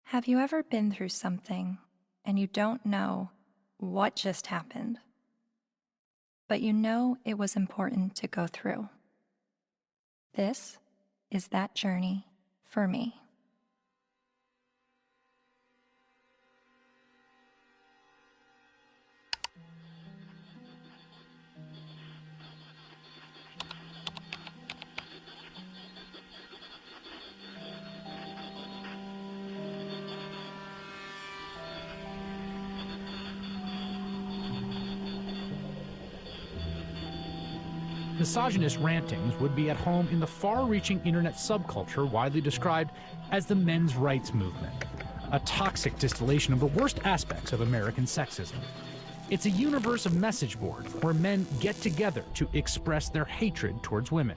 Have you ever been through something and you don't know what just happened, but you know it was important to go through? This is that journey for me. Misogynist rantings would be at home in the far-reaching internet subculture widely described as the men's rights movement, a toxic distillation of the worst aspects of American sexism. It's a universe of message boards where men get together to express their hatred towards women.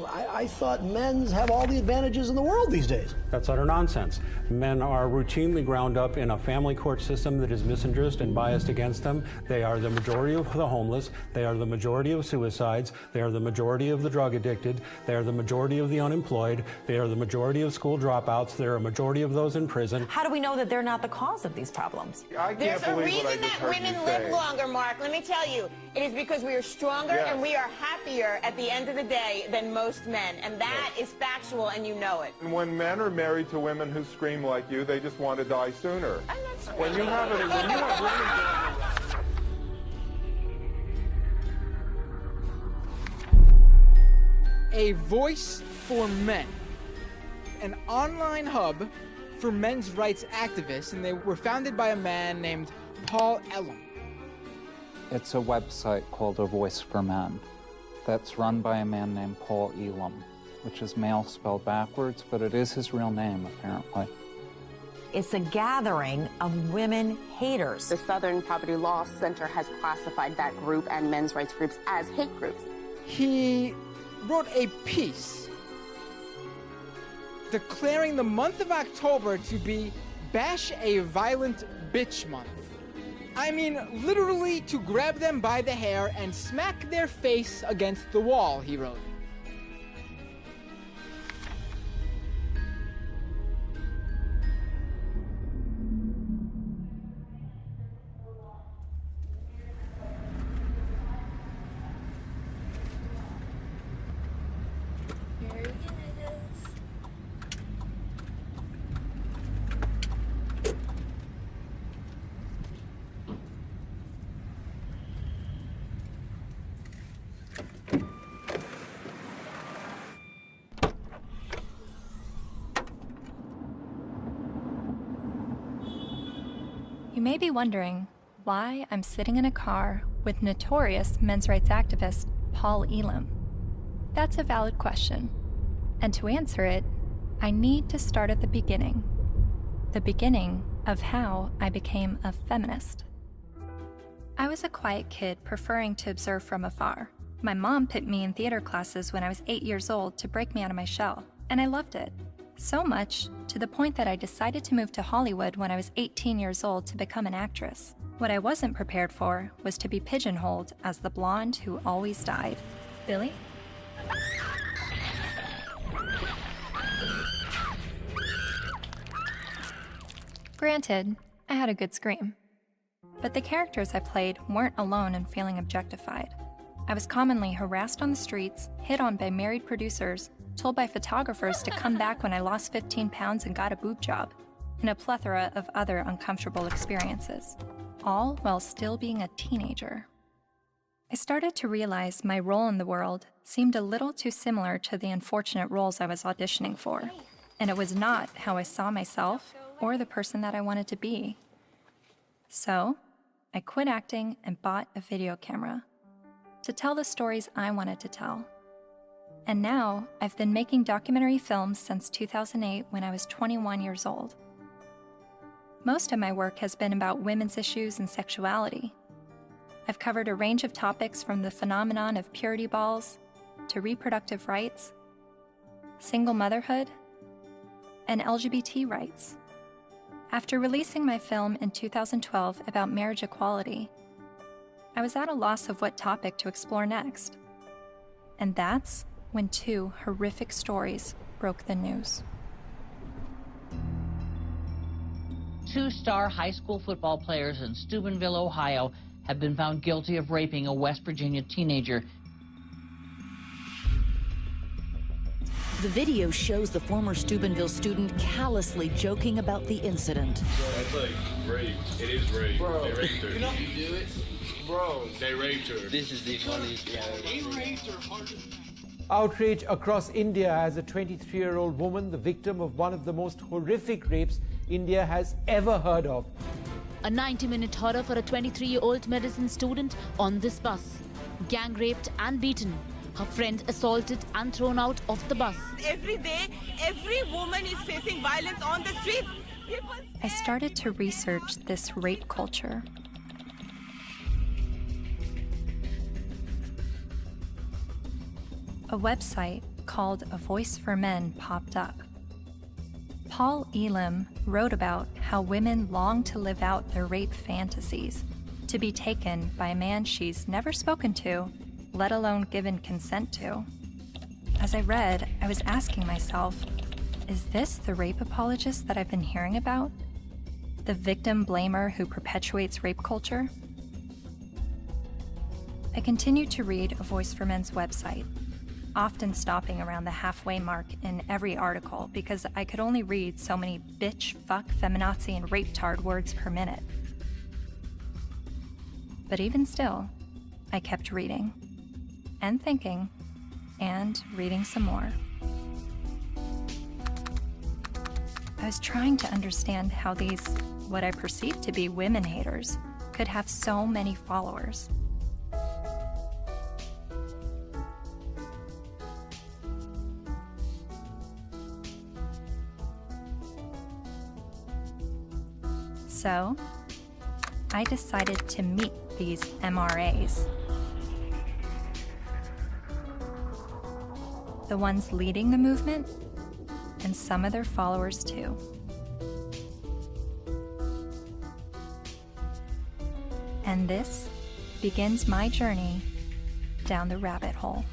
I thought men's have all the advantages in the world these days. That's utter nonsense. Men are routinely ground up in a family court system that is misandrist and biased against them. They are the majority of the homeless. They are the majority of suicides. They are the majority of the drug addicted. They are the majority of the unemployed. They are the majority of school dropouts. They are a majority of those in prison. How do we know that they're not the cause of these problems? There's a reason that women live longer, Mark. Let me tell you. It is because we are stronger and we are happier at the end of the day than most men. And that is factual, and you know it. And when men are married to women who scream like you, they just want to die sooner. I'm not screaming. When you have women A voice for men. An online hub for men's rights activists, and they were founded by a man named Paul Elam. It's a website called A Voice for Men that's run by a man named Paul Elam, which is male spelled backwards, but it is his real name, apparently. It's a gathering of women haters. The Southern Poverty Law Center has classified that group and men's rights groups as hate groups. He wrote a piece declaring the month of October to be Bash a Violent Bitch Month. I mean, literally to grab them by the hair and smack their face against the wall, he wrote. You may be wondering why I'm sitting in a car with notorious men's rights activist Paul Elam. That's a valid question, and to answer it, I need to start at the beginning of how I became a feminist. I was a quiet kid preferring to observe from afar. My mom put me in theater classes when I was 8 years old to break me out of my shell, and I loved it. So much, to the point that I decided to move to Hollywood when I was 18 years old to become an actress. What I wasn't prepared for was to be pigeonholed as the blonde who always died. Billy? Granted, I had a good scream. But the characters I played weren't alone in feeling objectified. I was commonly harassed on the streets, hit on by married producers, told by photographers to come back when I lost 15 pounds and got a boob job, and a plethora of other uncomfortable experiences, all while still being a teenager. I started to realize my role in the world seemed a little too similar to the unfortunate roles I was auditioning for, and it was not how I saw myself or the person that I wanted to be. So, I quit acting and bought a video camera to tell the stories I wanted to tell. And now, I've been making documentary films since 2008 when I was 21 years old. Most of my work has been about women's issues and sexuality. I've covered a range of topics from the phenomenon of purity balls to reproductive rights, single motherhood, and LGBT rights. After releasing my film in 2012 about marriage equality, I was at a loss of what topic to explore next. And that's when two horrific stories broke the news. 2-star high school football players in Steubenville, Ohio, have been found guilty of raping a West Virginia teenager. The video shows the former Steubenville student callously joking about the incident. That's like rape. It is rape. Bro, they raped her. You know you do it? Bro. They raped her. This is the funniest thing I've ever seen. Outrage across India as a 23-year-old woman, the victim of one of the most horrific rapes India has ever heard of. A 90-minute horror for a 23-year-old medicine student on this bus. Gang raped and beaten. Her friend assaulted and thrown out of the bus. Every day, every woman is facing violence on the streets. I started to research this rape culture. A website called A Voice for Men popped up. Paul Elam wrote about how women long to live out their rape fantasies, to be taken by a man she's never spoken to, let alone given consent to. As I read, I was asking myself, is this the rape apologist that I've been hearing about? The victim blamer who perpetuates rape culture? I continued to read A Voice for Men's website, often stopping around the halfway mark in every article because I could only read so many bitch, fuck, feminazi, and rape-tard words per minute. But even still, I kept reading, and thinking, and reading some more. I was trying to understand how these, what I perceived to be women haters, could have so many followers. So, I decided to meet these MRAs. The ones leading the movement, and some of their followers too. And this begins my journey down the rabbit hole.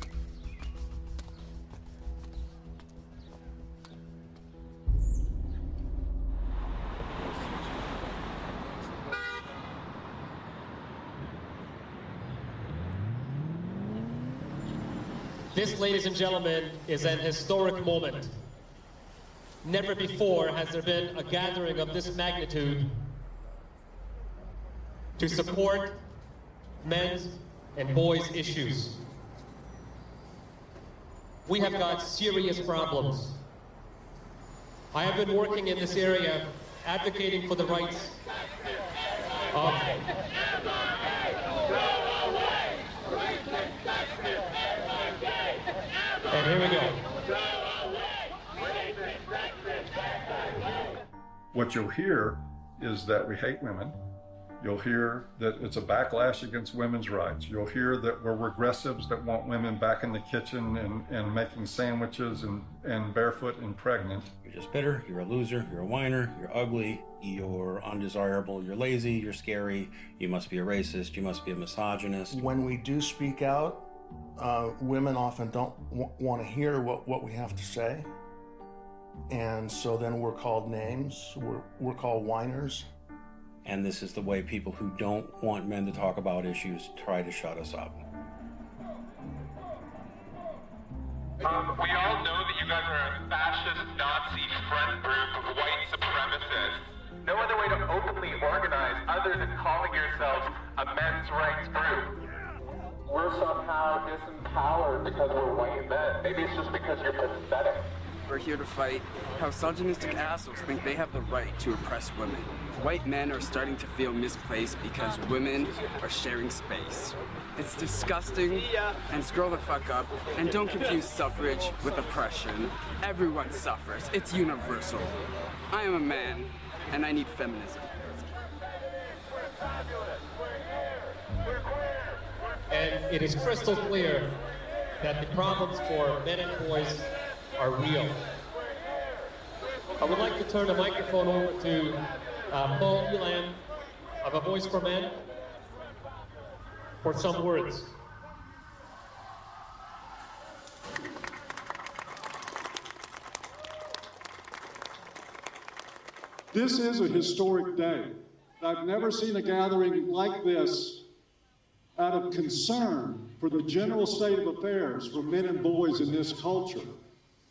This, ladies and gentlemen, is an historic moment. Never before has there been a gathering of this magnitude to support men's and boys' issues. We have got serious problems. I have been working in this area advocating for the rights of and here we go. What you'll hear is that we hate women. You'll hear that it's a backlash against women's rights. You'll hear that we're regressives that want women back in the kitchen and making sandwiches and barefoot and pregnant. You're just bitter, you're a loser, you're a whiner, you're ugly, you're undesirable, you're lazy, you're scary, you must be a racist, you must be a misogynist. When we do speak out, women often don't want to hear what we have to say. And so then we're called names, we're called whiners. And this is the way people who don't want men to talk about issues try to shut us up. We all know that you guys are a fascist, Nazi friend group of white supremacists. No other way to openly organize other than calling yourselves a men's rights group. We're somehow disempowered because we're white men. Maybe it's just because you're pathetic. We're here to fight how misogynistic assholes think they have the right to oppress women. White men are starting to feel misplaced because women are sharing space. It's disgusting, and scroll the fuck up, and don't confuse suffrage with oppression. Everyone suffers. It's universal. I am a man, and I need feminism. And it is crystal clear that the problems for men and boys are real. I would like to turn the microphone over to Paul Elam of A Voice for Men for some words. This is a historic day. I've never seen a gathering like this out of concern for the general state of affairs for men and boys in this culture.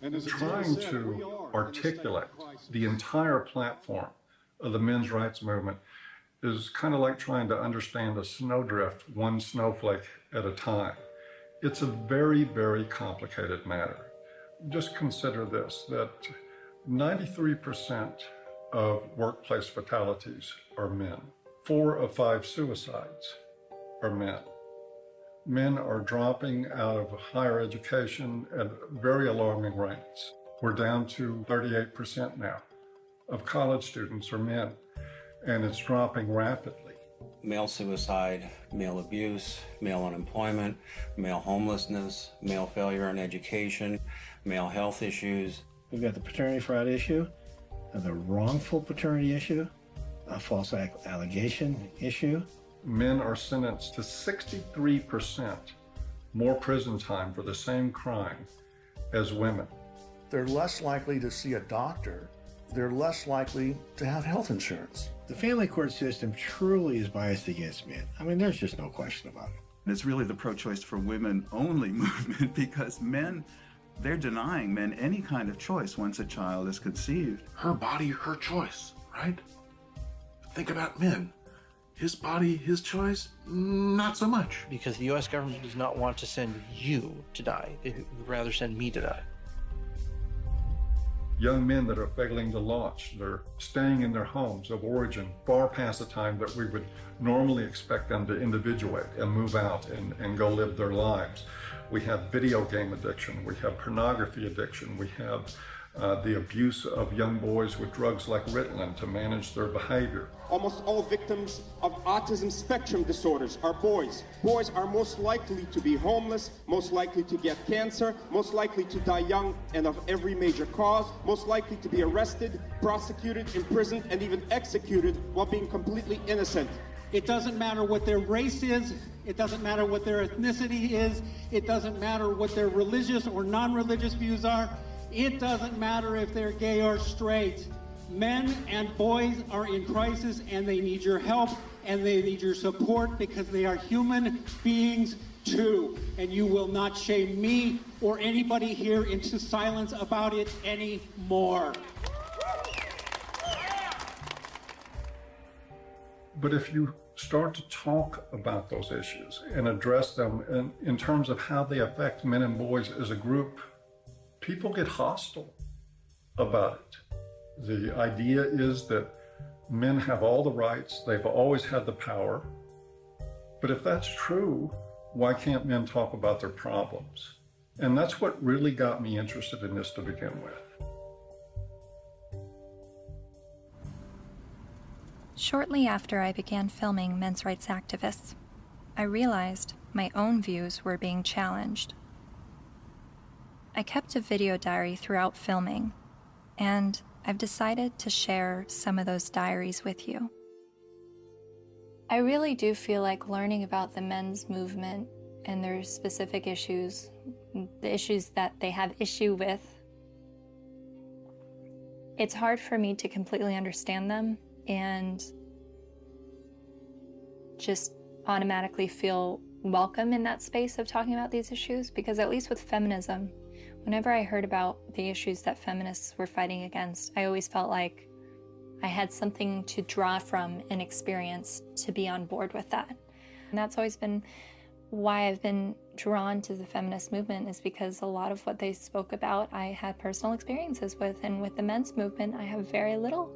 And as Trying to articulate the entire platform of the men's rights movement is kind of like trying to understand a snowdrift one snowflake at a time. It's a very, very complicated matter. Just consider this, that 93% of workplace fatalities are men. 4 of 5 suicides are men. Men are dropping out of higher education at very alarming rates. We're down to 38% now of college students are men, and it's dropping rapidly. Male suicide, male abuse, male unemployment, male homelessness, male failure in education, male health issues. We've got the paternity fraud issue, the wrongful paternity issue, a false allegation issue. Men are sentenced to 63% more prison time for the same crime as women. They're less likely to see a doctor. They're less likely to have health insurance. The family court system truly is biased against men. I mean, there's just no question about it. It's really the pro-choice for women only movement, because men, they're denying men any kind of choice once a child is conceived. Her body, her choice, right? Think about men. His body, his choice, not so much. Because the U.S. government does not want to send you to die. They would rather send me to die. Young men that are failing to launch, they're staying in their homes of origin far past the time that we would normally expect them to individuate and move out and go live their lives. We have video game addiction, we have pornography addiction, we have the abuse of young boys with drugs like Ritalin to manage their behavior. Almost all victims of autism spectrum disorders are boys. Boys are most likely to be homeless, most likely to get cancer, most likely to die young and of every major cause, most likely to be arrested, prosecuted, imprisoned, and even executed while being completely innocent. It doesn't matter what their race is, it doesn't matter what their ethnicity is, it doesn't matter what their religious or non-religious views are, it doesn't matter if they're gay or straight. Men and boys are in crisis, and they need your help and they need your support, because they are human beings too. And you will not shame me or anybody here into silence about it anymore. But if you start to talk about those issues and address them in terms of how they affect men and boys as a group, people get hostile about it. The idea is that men have all the rights, they've always had the power. But if that's true, why can't men talk about their problems? And that's what really got me interested in this to begin with. Shortly after I began filming men's rights activists, I realized my own views were being challenged. I kept a video diary throughout filming, and I've decided to share some of those diaries with you. I really do feel like learning about the men's movement and their specific issues, the issues that they have issue with, it's hard for me to completely understand them and just automatically feel welcome in that space of talking about these issues, because at least with feminism, whenever I heard about the issues that feminists were fighting against, I always felt like I had something to draw from and experience to be on board with that. And that's always been why I've been drawn to the feminist movement, is because a lot of what they spoke about I had personal experiences with, and with the men's movement I have very little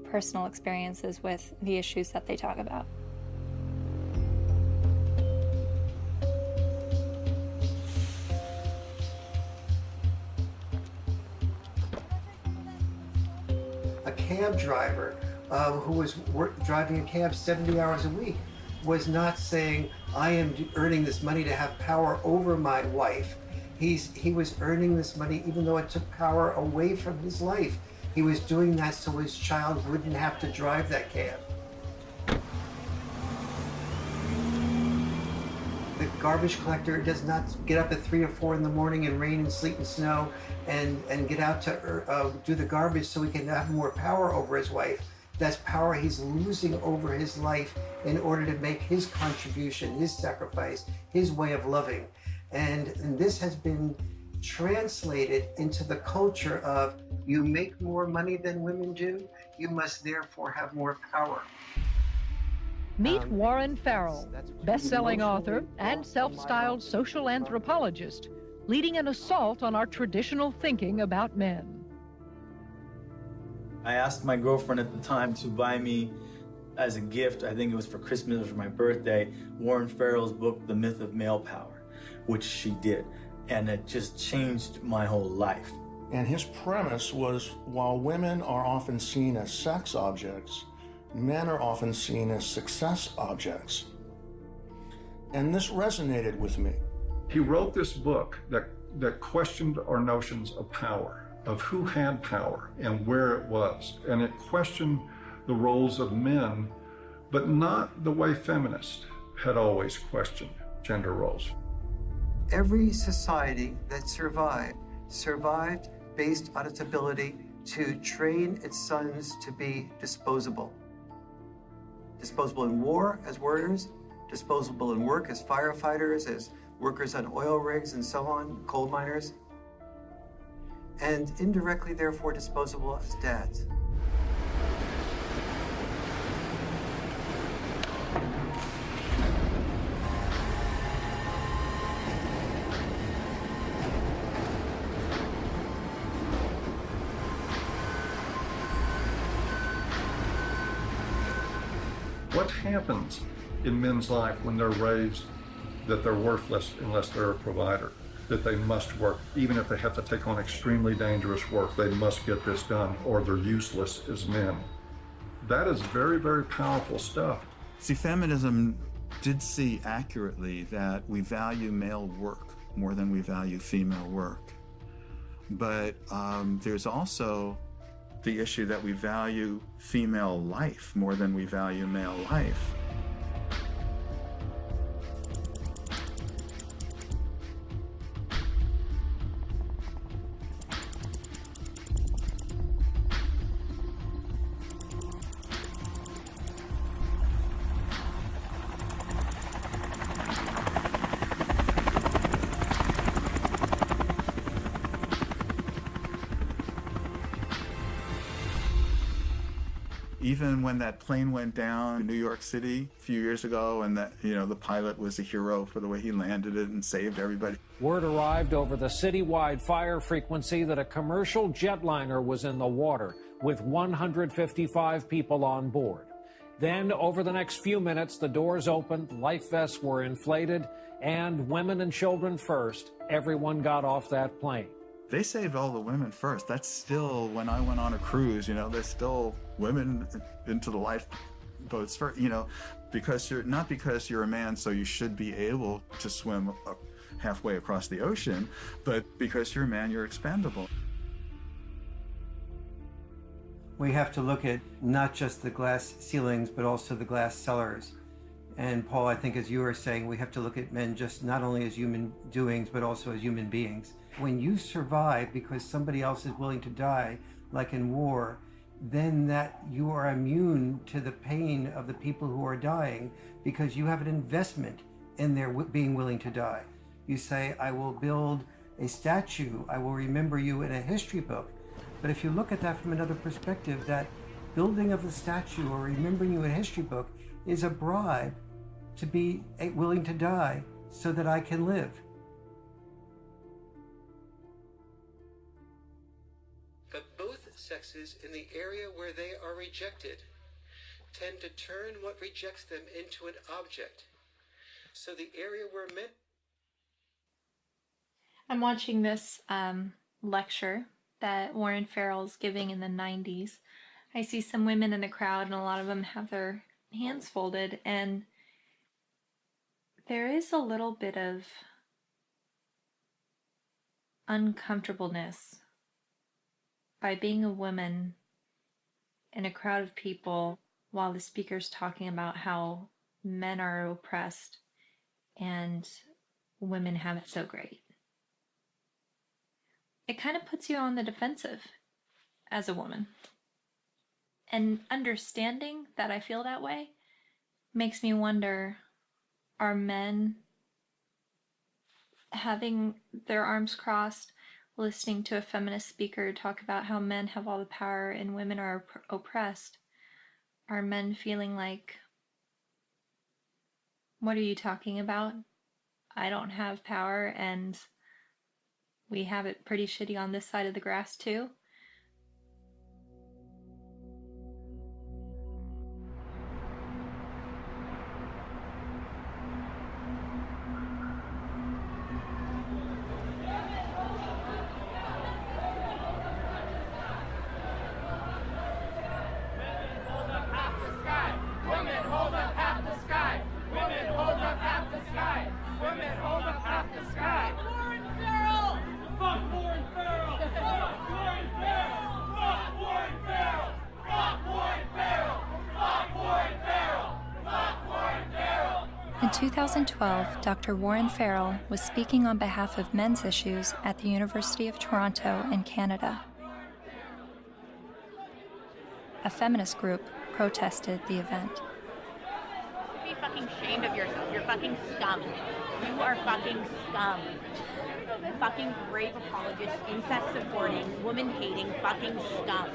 personal experiences with the issues that they talk about. A cab driver who was driving a cab 70 hours a week was not saying, I am earning this money to have power over my wife. He was earning this money even though it took power away from his life. He was doing that so his child wouldn't have to drive that cab. garbage collector does not get up at 3 or 4 in the morning in rain and sleet and snow and get out to do the garbage so he can have more power over his wife. That's power he's losing over his life in order to make his contribution, his sacrifice, his way of loving. And this has been translated into the culture of, you make more money than women do, you must therefore have more power. Meet Warren Farrell, best-selling author and self-styled social anthropologist, leading an assault on our traditional thinking about men. I asked my girlfriend at the time to buy me as a gift, I think it was for Christmas or for my birthday, Warren Farrell's book, The Myth of Male Power, which she did. And it just changed my whole life. And his premise was, while women are often seen as sex objects, men are often seen as success objects. And this resonated with me. He wrote this book that questioned our notions of power, of who had power and where it was. And it questioned the roles of men, but not the way feminists had always questioned gender roles. Every society that survived based on its ability to train its sons to be disposable. Disposable in war as warriors, disposable in work as firefighters, as workers on oil rigs and so on, coal miners, and indirectly, therefore, disposable as dads. What happens in men's life when they're raised that they're worthless unless they're a provider, that they must work, even if they have to take on extremely dangerous work, they must get this done or they're useless as men? That is very, very powerful stuff. See, feminism did see accurately that we value male work more than we value female work. But there's also the issue that we value female life more than we value male life. Even when that plane went down in New York City a few years ago, and that, the pilot was a hero for the way he landed it and saved everybody. Word arrived over the citywide fire frequency that a commercial jetliner was in the water with 155 people on board. Then, over the next few minutes, the doors opened, life vests were inflated, and women and children first, everyone got off that plane. They saved all the women first. That's still, when I went on a cruise, there's still women into the lifeboats first, because you're a man, so you should be able to swim halfway across the ocean, but because you're a man, you're expendable. We have to look at not just the glass ceilings, but also the glass cellars. And Paul, I think as you were saying, we have to look at men just not only as human doings, but also as human beings. When you survive because somebody else is willing to die, like in war, then that you are immune to the pain of the people who are dying because you have an investment in their being willing to die. You say, I will build a statue, I will remember you in a history book. But if you look at that from another perspective, that building of the statue or remembering you in a history book is a bribe to be willing to die so that I can live. But both sexes, in the area where they are rejected, tend to turn what rejects them into an object. So the area where men... I'm watching this lecture that Warren Farrell's giving in the 90s. I see some women in the crowd, and a lot of them have their hands folded, and there is a little bit of uncomfortableness by being a woman in a crowd of people while the speaker's talking about how men are oppressed and women have it so great. It kind of puts you on the defensive as a woman. And understanding that I feel that way makes me wonder, are men having their arms crossed, listening to a feminist speaker talk about how men have all the power and women are oppressed? Are men feeling like, what are you talking about? I don't have power and we have it pretty shitty on this side of the grass too? In 2012, Dr. Warren Farrell was speaking on behalf of men's issues at the University of Toronto in Canada. A feminist group protested the event. Be fucking ashamed of yourself. You're fucking scum. You are fucking scum. Fucking rape apologist, incest supporting, woman hating, fucking scum.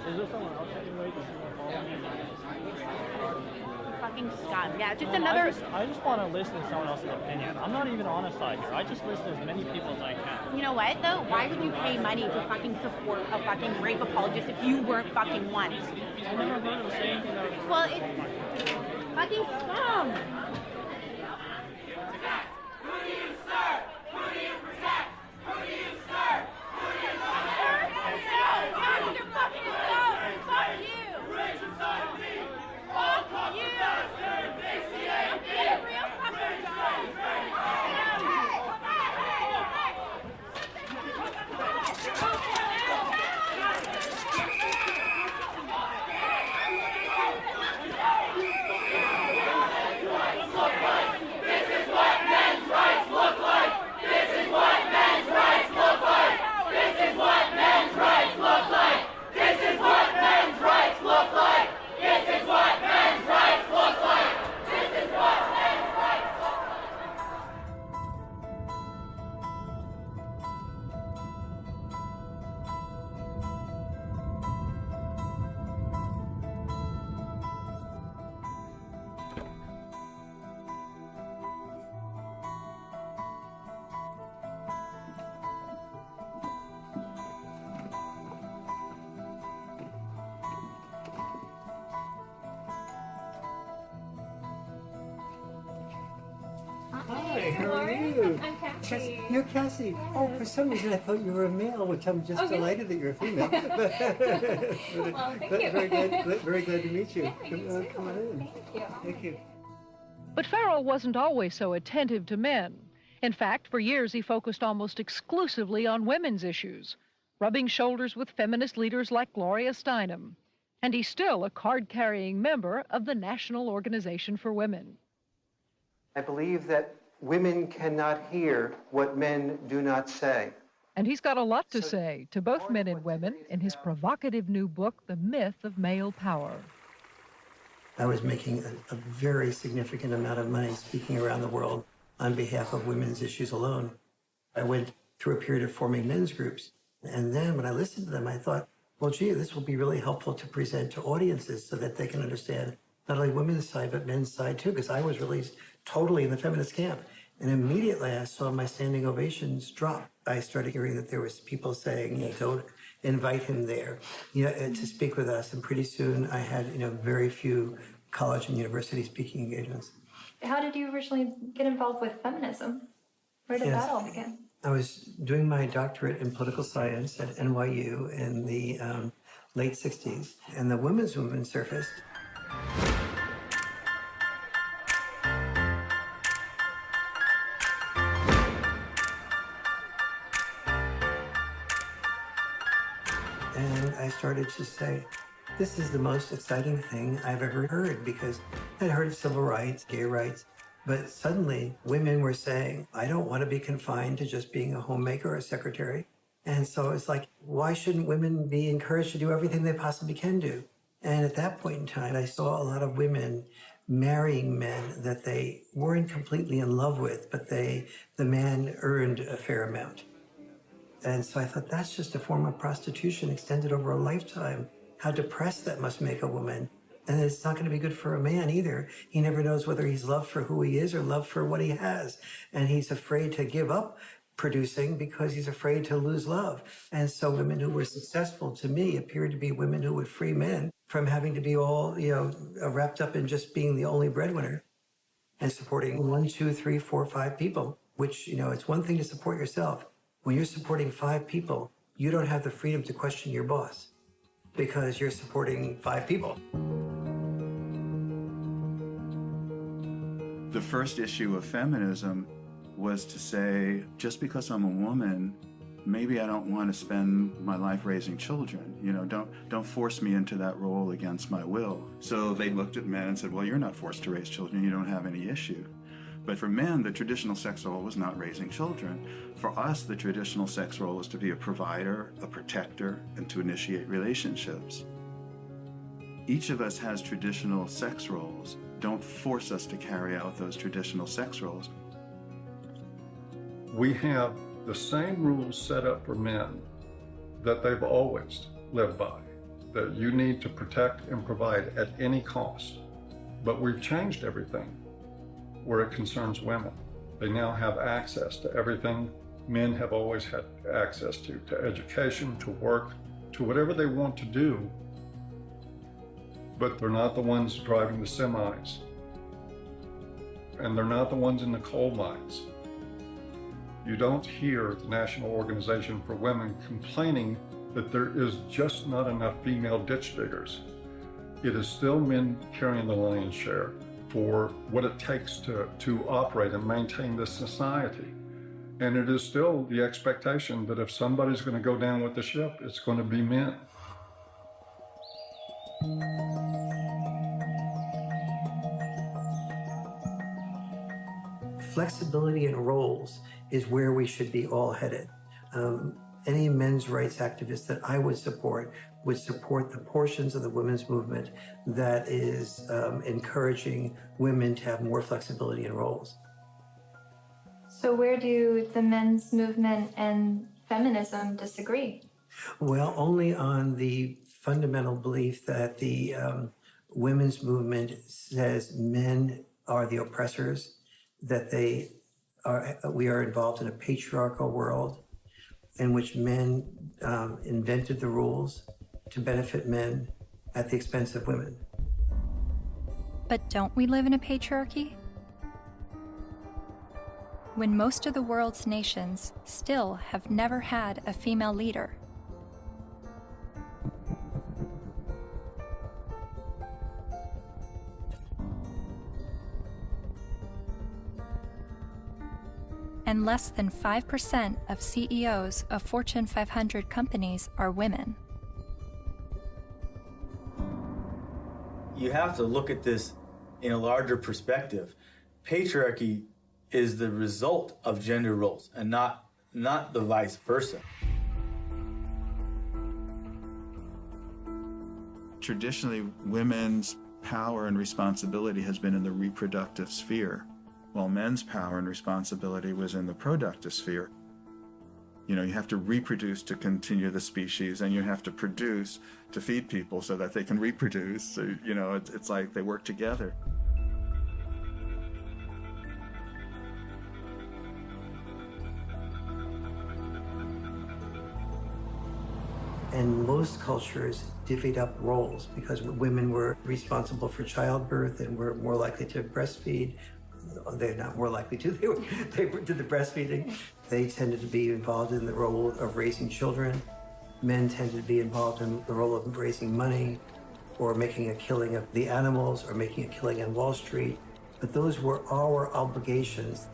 Is there someone else I can wait to Fucking scum. Yeah, just another. I just want to listen to someone else's opinion. I'm not even on a side here. I just listen to as many people as I can. You know what though? Why would you pay money to fucking support a fucking rape apologist if you weren't fucking one? I've never heard of saying anything that was. Well, it's fucking scum. Who do you serve? Who do you protect? Who do you serve? Who do you protect? You're fucking scum. Fuck you. Rage inside of me. All cops are bastards. ACAB. Real fucking scum. Hi, how are you? I'm Cassie. You're Cassie. Oh, for some reason I thought you were a male, which I'm just delighted that you're a female. Well, thank you. Very glad to meet you. Yeah, you too. Come on in. Thank you. Thank you. But Farrell wasn't always so attentive to men. In fact, for years he focused almost exclusively on women's issues, rubbing shoulders with feminist leaders like Gloria Steinem. And he's still a card-carrying member of the National Organization for Women. I believe that women cannot hear what men do not say. And he's got a lot to say to both men and women in his provocative new book, The Myth of Male Power. I was making a very significant amount of money speaking around the world on behalf of women's issues alone. I went through a period of forming men's groups. And then when I listened to them, I thought, well, gee, this will be really helpful to present to audiences so that they can understand not only women's side, but men's side too, because I was released totally in the feminist camp. And immediately I saw my standing ovations drop. I started hearing that there was people saying, don't invite him there, to speak with us. And pretty soon I had, very few college and university speaking engagements. How did you originally get involved with feminism? Where did that all begin? I was doing my doctorate in political science at NYU in the late 60s, and the women's movement surfaced. And I started to say, this is the most exciting thing I've ever heard, because I'd heard of civil rights, gay rights, But suddenly, women were saying, I don't want to be confined to just being a homemaker or a secretary. And so it's like, why shouldn't women be encouraged to do everything they possibly can do? And at that point in time, I saw a lot of women marrying men that they weren't completely in love with, but the man earned a fair amount. And so I thought, that's just a form of prostitution extended over a lifetime. How depressed that must make a woman. And it's not going to be good for a man either. He never knows whether he's loved for who he is or loved for what he has. And he's afraid to give up producing because he's afraid to lose love. And so women who were successful to me appeared to be women who would free men from having to be all, wrapped up in just being the only breadwinner and supporting 1, 2, 3, 4, 5 people, which, it's one thing to support yourself. When you're supporting 5 people, you don't have the freedom to question your boss because you're supporting 5 people. The first issue of feminism was to say, just because I'm a woman, maybe I don't want to spend my life raising children. Don't force me into that role against my will. So they looked at men and said, well, you're not forced to raise children. You don't have any issue. But for men, the traditional sex role was not raising children. For us, the traditional sex role was to be a provider, a protector, and to initiate relationships. Each of us has traditional sex roles. Don't force us to carry out those traditional sex roles. We have the same rules set up for men that they've always lived by, that you need to protect and provide at any cost. But we've changed everything where it concerns women. They now have access to everything men have always had access to education, to work, to whatever they want to do. But they're not the ones driving the semis. And they're not the ones in the coal mines. You don't hear the National Organization for Women complaining that there is just not enough female ditch diggers. It is still men carrying the lion's share for what it takes to operate and maintain this society. And it is still the expectation that if somebody's going to go down with the ship, it's going to be men. Flexibility in roles is where we should be all headed. Any men's rights activist that I would support the portions of the women's movement that is encouraging women to have more flexibility in roles. So where do the men's movement and feminism disagree? Well, only on the fundamental belief that the women's movement says men are the oppressors, that we are involved in a patriarchal world in which men invented the rules to benefit men at the expense of women. But don't we live in a patriarchy? When most of the world's nations still have never had a female leader. And less than 5% of CEOs of Fortune 500 companies are women. You have to look at this in a larger perspective. Patriarchy is the result of gender roles and not the vice versa. Traditionally, women's power and responsibility has been in the reproductive sphere, while men's power and responsibility was in the productive sphere. You have to reproduce to continue the species, and you have to produce to feed people so that they can reproduce. So, it's like they work together. And most cultures divvied up roles because women were responsible for childbirth and were more likely to breastfeed. They're not more likely to, they did the breastfeeding. They tended to be involved in the role of raising children. Men tended to be involved in the role of raising money or making a killing of the animals or making a killing on Wall Street. But those were our obligations.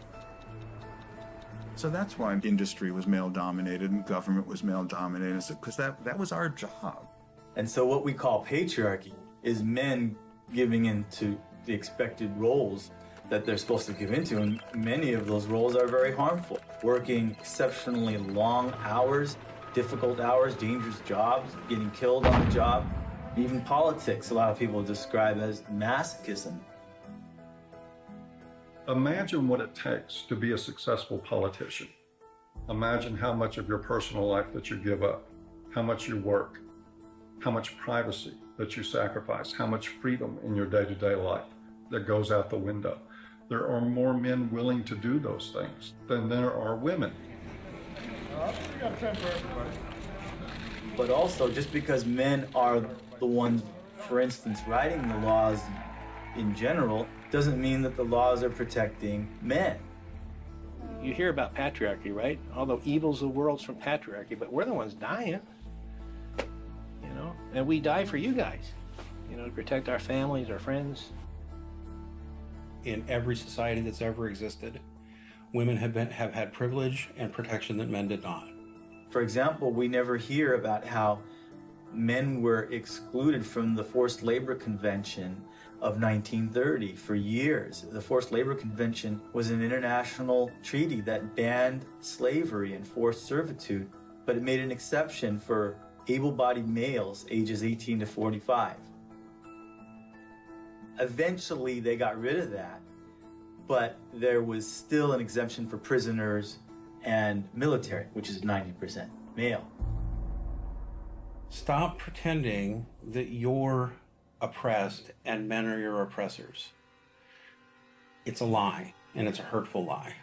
So that's why industry was male-dominated and government was male-dominated, because that was our job. And so what we call patriarchy is men giving into the expected roles that they're supposed to give into, and many of those roles are very harmful. Working exceptionally long hours, difficult hours, dangerous jobs, getting killed on the job. Even politics, a lot of people describe as masochism. Imagine what it takes to be a successful politician. Imagine how much of your personal life that you give up, how much you work, how much privacy that you sacrifice, how much freedom in your day-to-day life that goes out the window. There are more men willing to do those things than there are women. We got a trend for everybody. But also, just because men are the ones, for instance, writing the laws in general, doesn't mean that the laws are protecting men. You hear about patriarchy, right? All the evils of the world's from patriarchy, but we're the ones dying. You know, and we die for you guys. You know, to protect our families, our friends. In every society that's ever existed, women have had privilege and protection that men did not. For example, we never hear about how men were excluded from the Forced Labor Convention of 1930 for years. The Forced Labor Convention was an international treaty that banned slavery and forced servitude, but it made an exception for able-bodied males ages 18 to 45. Eventually, they got rid of that, but there was still an exemption for prisoners and military, which is 90% male. Stop pretending that you're oppressed and men are your oppressors. It's a lie, and it's a hurtful lie,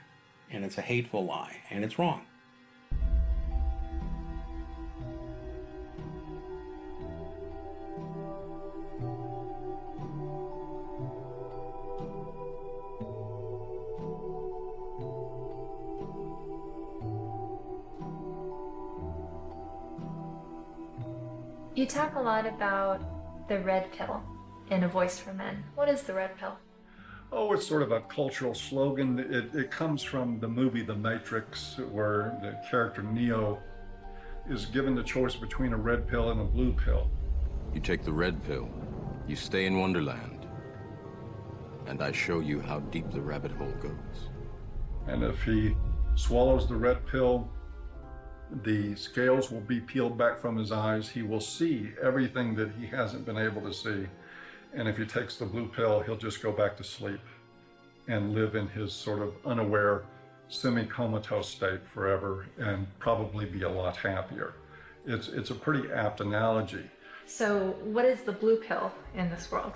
and it's a hateful lie, and it's wrong. You talk a lot about the red pill in A Voice for Men. What is the red pill? Oh, it's sort of a cultural slogan. It comes from the movie The Matrix, where the character Neo is given the choice between a red pill and a blue pill. You take the red pill, you stay in Wonderland, and I show you how deep the rabbit hole goes. And if he swallows the red pill, the scales will be peeled back from his eyes. He will see everything that he hasn't been able to see. And if he takes the blue pill, he'll just go back to sleep and live in his sort of unaware, semi-comatose state forever and probably be a lot happier. It's a pretty apt analogy. So what is the blue pill in this world?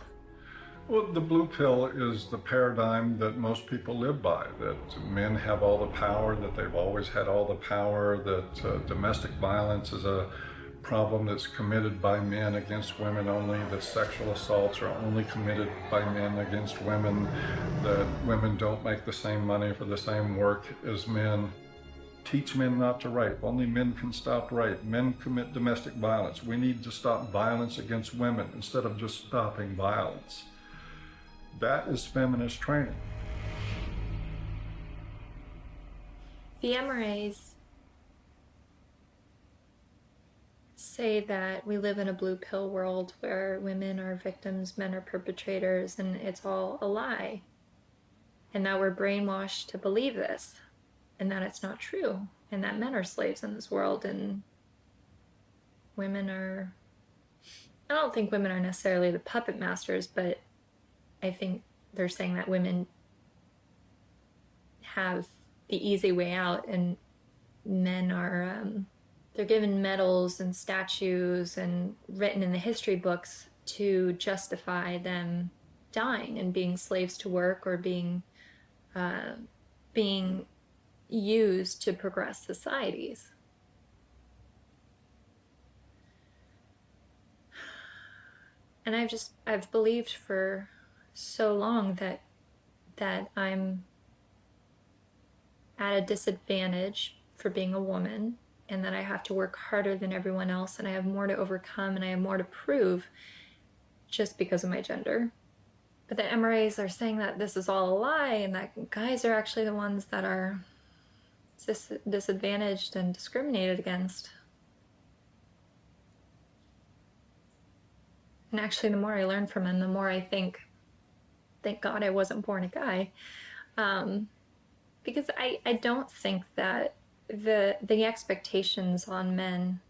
Well, the blue pill is the paradigm that most people live by, that men have all the power, that they've always had all the power, that domestic violence is a problem that's committed by men against women only, that sexual assaults are only committed by men against women, that women don't make the same money for the same work as men. Teach men not to rape. Only men can stop rape. Men commit domestic violence. We need to stop violence against women instead of just stopping violence. That is feminist training. The MRAs say that we live in a blue pill world where women are victims, men are perpetrators, and it's all a lie. And that we're brainwashed to believe this, and that it's not true, and that men are slaves in this world, and women are... I don't think women are necessarily the puppet masters, but I think they're saying that women have the easy way out, and men are, they're given medals and statues and written in the history books to justify them dying and being slaves to work or being used to progress societies. And I've believed for so long that I'm at a disadvantage for being a woman, and that I have to work harder than everyone else, and I have more to overcome, and I have more to prove just because of my gender. But the MRAs are saying that this is all a lie, and that guys are actually the ones that are disadvantaged and discriminated against. And actually, the more I learn from them, the more I think thank God I wasn't born a guy. Because I don't think that the expectations on men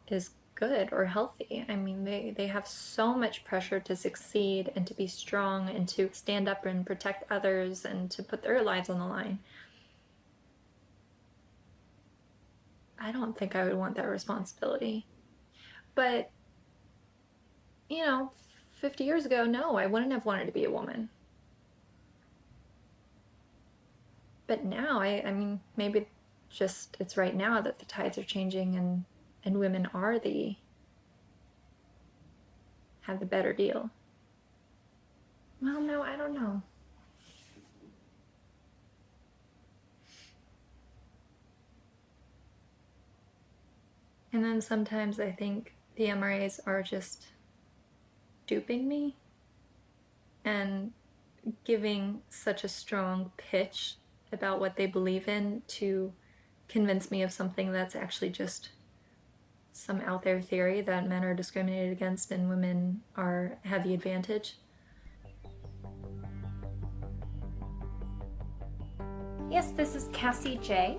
is good or healthy. I mean, they have so much pressure to succeed and to be strong and to stand up and protect others and to put their lives on the line. I don't think I would want that responsibility. But, 50 years ago, no, I wouldn't have wanted to be a woman. But now, I mean, maybe just it's right now that the tides are changing and women are have the better deal. Well, no, I don't know. And then sometimes I think the MRAs are just duping me and giving such a strong pitch about what they believe in to convince me of something that's actually just some out there theory that men are discriminated against and women have the advantage. Yes, this is Cassie J.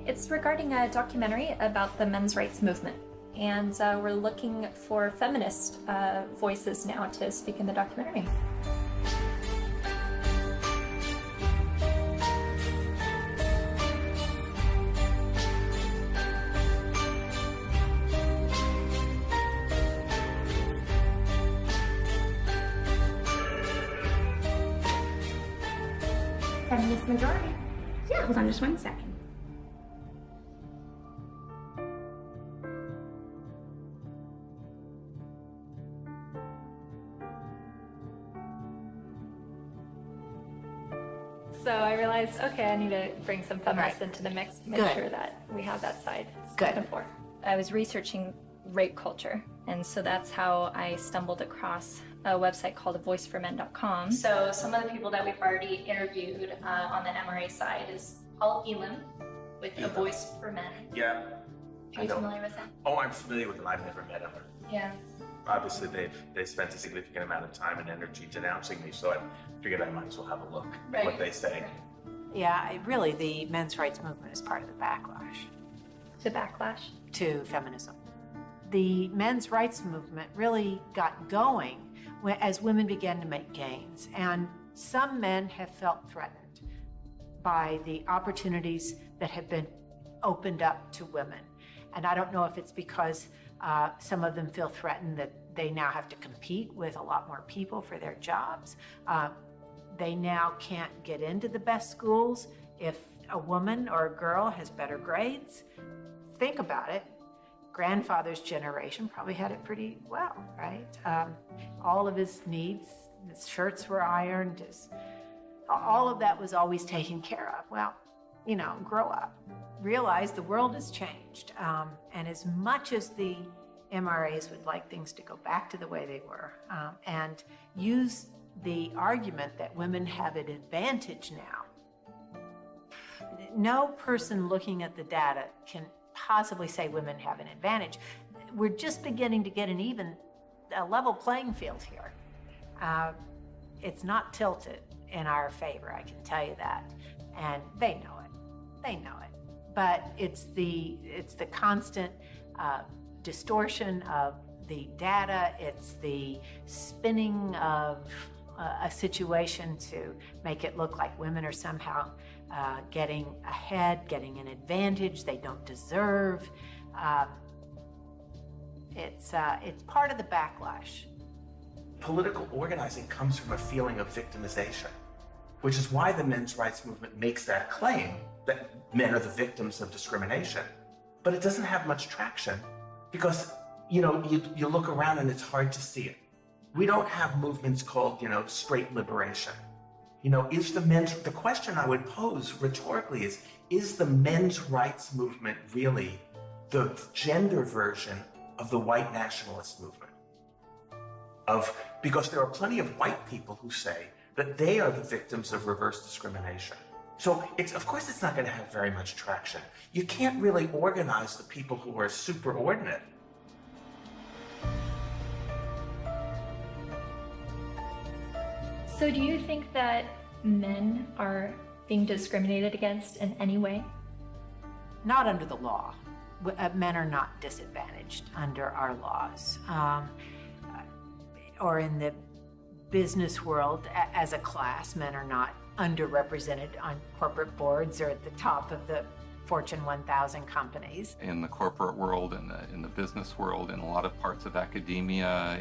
It's regarding a documentary about the men's rights movement, and we're looking for feminist voices now to speak in the documentary. Feminist majority. Yeah, hold on just 1 second. So I realized, okay, I need to bring some feminists into the mix, make sure that we have that side spoken for. I was researching rape culture, and so that's how I stumbled across a website called voiceformen.com. So some of the people that we've already interviewed on the MRA side is Paul Elam with A Voice for Men. Yeah. Are you familiar with him? Oh, I'm familiar with them. I've never met him. Yeah. Obviously, they've spent a significant amount of time and energy denouncing me, so I figured I might as well have a look at what they say. Yeah, really, the men's rights movement is part of the backlash. The backlash? To feminism. The men's rights movement really got going as women began to make gains, and some men have felt threatened by the opportunities that have been opened up to women. And I don't know if it's because some of them feel threatened that they now have to compete with a lot more people for their jobs. They now can't get into the best schools if a woman or a girl has better grades. Think about it. Grandfather's generation probably had it pretty well, right? All of his needs, his shirts were ironed, all of that was always taken care of. Well, grow up. Realize the world has changed. And as much as the MRAs would like things to go back to the way they were, and use the argument that women have an advantage now, no person looking at the data can possibly say women have an advantage. We're just beginning to get a level playing field here. It's not tilted in our favor, I can tell you that. And they know it. They know it. But it's the constant distortion of the data. It's the spinning of a situation to make it look like women are somehow getting ahead, getting an advantage they don't deserve. It's part of the backlash. Political organizing comes from a feeling of victimization, which is why the men's rights movement makes that claim that men are the victims of discrimination. But it doesn't have much traction because, you look around and it's hard to see it. We don't have movements called, straight liberation. The question I would pose rhetorically is the men's rights movement really the gender version of the white nationalist movement? Because there are plenty of white people who say that they are the victims of reverse discrimination. So of course it's not going to have very much traction. You can't really organize the people who are superordinate. So do you think that men are being discriminated against in any way? Not under the law. Men are not disadvantaged under our laws. Or in the business world, as a class, men are not underrepresented on corporate boards or at the top of the Fortune 1000 companies. In the corporate world, in the business world, in a lot of parts of academia,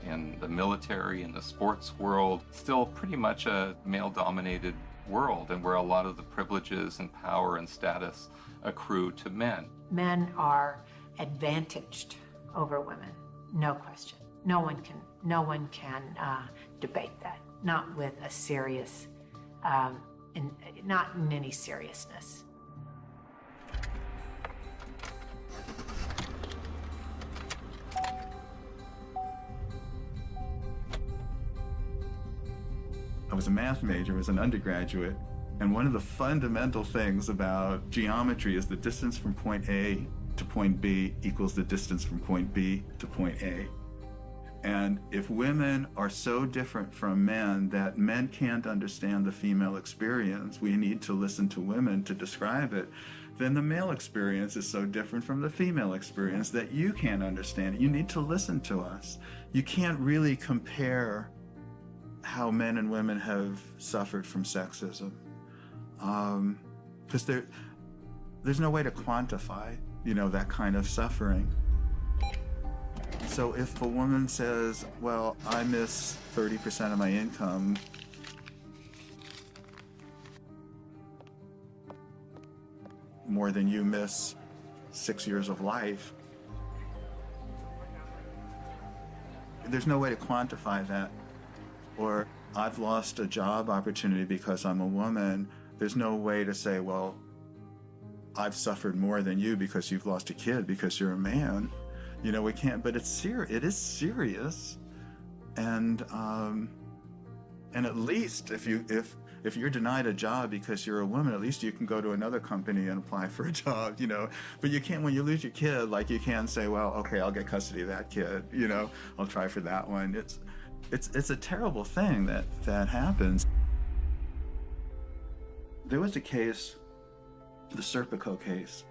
in the military, in the sports world, still pretty much a male-dominated world, and where a lot of the privileges and power and status accrue to men. Men are advantaged over women, no question. No one can debate that, not with a serious, not in any seriousness. I was a math major as an undergraduate, and one of the fundamental things about geometry is the distance from point A to point B equals the distance from point B to point A. And if women are so different from men that men can't understand the female experience, we need to listen to women to describe it, then the male experience is so different from the female experience that you can't understand it. You need to listen to us. You can't really compare how men and women have suffered from sexism, because there's no way to quantify, that kind of suffering. So if a woman says, well, I miss 30% of my income, more than you miss 6 years of life, there's no way to quantify that. Or I've lost a job opportunity because I'm a woman. There's no way to say, well, I've suffered more than you because you've lost a kid because you're a man. We can't, but it is serious. And at least if you're denied a job because you're a woman, at least you can go to another company and apply for a job, But you can't, when you lose your kid, you can't say, well, okay, I'll get custody of that kid, I'll try for that one. It's a terrible thing that happens. There was a case, the Serpico case.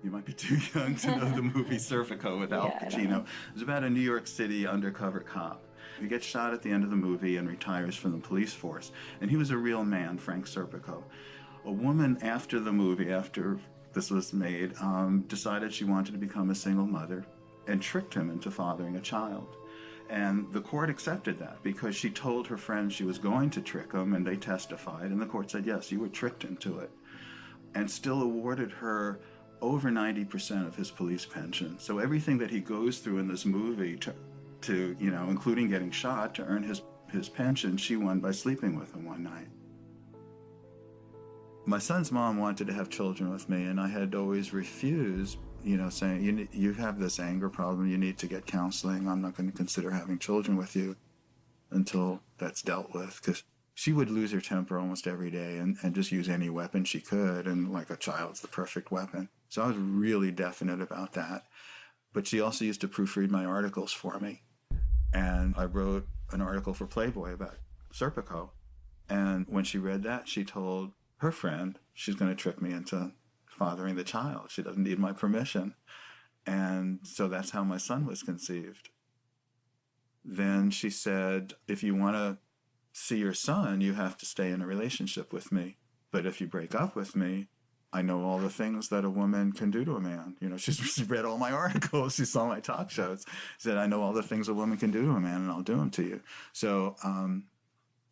You might be too young to know the movie Serpico with Al Pacino. It was about a New York City undercover cop. He gets shot at the end of the movie and retires from the police force. And he was a real man, Frank Serpico. A woman after the movie, after this was made, decided she wanted to become a single mother and tricked him into fathering a child. And the court accepted that because she told her friends she was going to trick him, and they testified, and the court said, yes, you were tricked into it, and still awarded her over 90% of his police pension. So everything that he goes through in this movie to including getting shot to earn his pension, she won by sleeping with him one night. My son's mom wanted to have children with me, and I had always refused, saying, you have this anger problem, you need to get counseling, I'm not going to consider having children with you until that's dealt with, because she would lose her temper almost every day and just use any weapon she could, and like a child's the perfect weapon. So I was really definite about that. But she also used to proofread my articles for me. And I wrote an article for Playboy about Serpico. And when she read that, she told her friend she's going to trick me into fathering the child. She doesn't need my permission. And so that's how my son was conceived. Then she said, if you want to see your son, you have to stay in a relationship with me. But if you break up with me, I know all the things that a woman can do to a man. She read all my articles. She saw my talk shows. She said, I know all the things a woman can do to a man, and I'll do them to you. So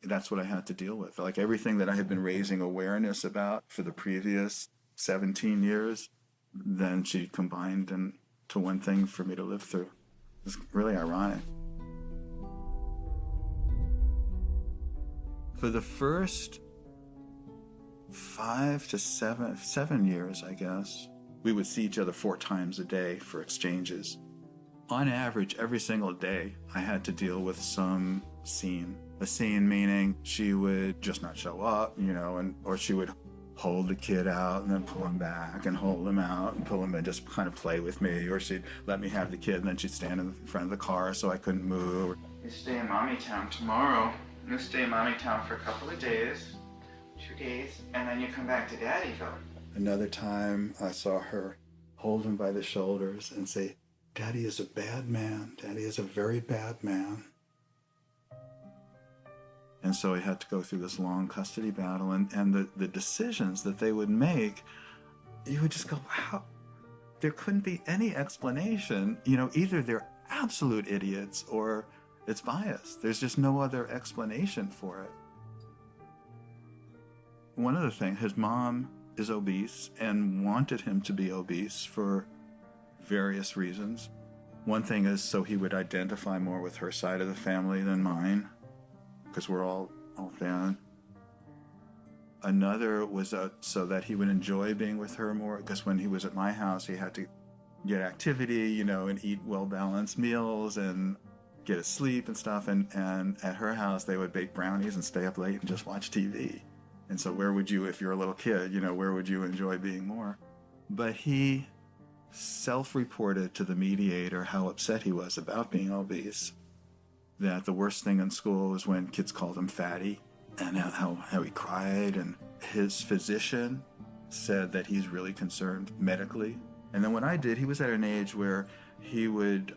that's what I had to deal with. Like everything that I had been raising awareness about for the previous 17 years, then she combined into one thing for me to live through. It's really ironic. For the first 5 to 7 years, I guess, we would see each other 4 times a day for exchanges. On average, every single day, I had to deal with some scene. A scene meaning she would just not show up, or she would hold the kid out and then pull him back and hold him out and pull him and just kind of play with me. Or she'd let me have the kid and then she'd stand in front of the car so I couldn't move. You stay in Mommy Town tomorrow. You stay in Mommy Town for a couple of days, 2 days, and then you come back to Daddyville. Another time I saw her hold him by the shoulders and say, "Daddy is a bad man. Daddy is a very bad man." And so he had to go through this long custody battle, and the decisions that they would make, you would just go, how? There couldn't be any explanation. You know, either they're absolute idiots or it's biased. There's just no other explanation for it. One of the things, his mom is obese and wanted him to be obese for various reasons. One thing is so he would identify more with her side of the family than mine, because we're all thin. Another was so that he would enjoy being with her more, because when he was at my house, he had to get activity, you know, and eat well-balanced meals and get his sleep and stuff. And at her house, they would bake brownies and stay up late and just watch TV. And so where would you, if you're a little kid, you know, where would you enjoy being more? But he self-reported to the mediator how upset he was about being obese, that the worst thing in school was when kids called him fatty, and how he cried. And his physician said that he's really concerned medically. And then what I did, he was at an age where he would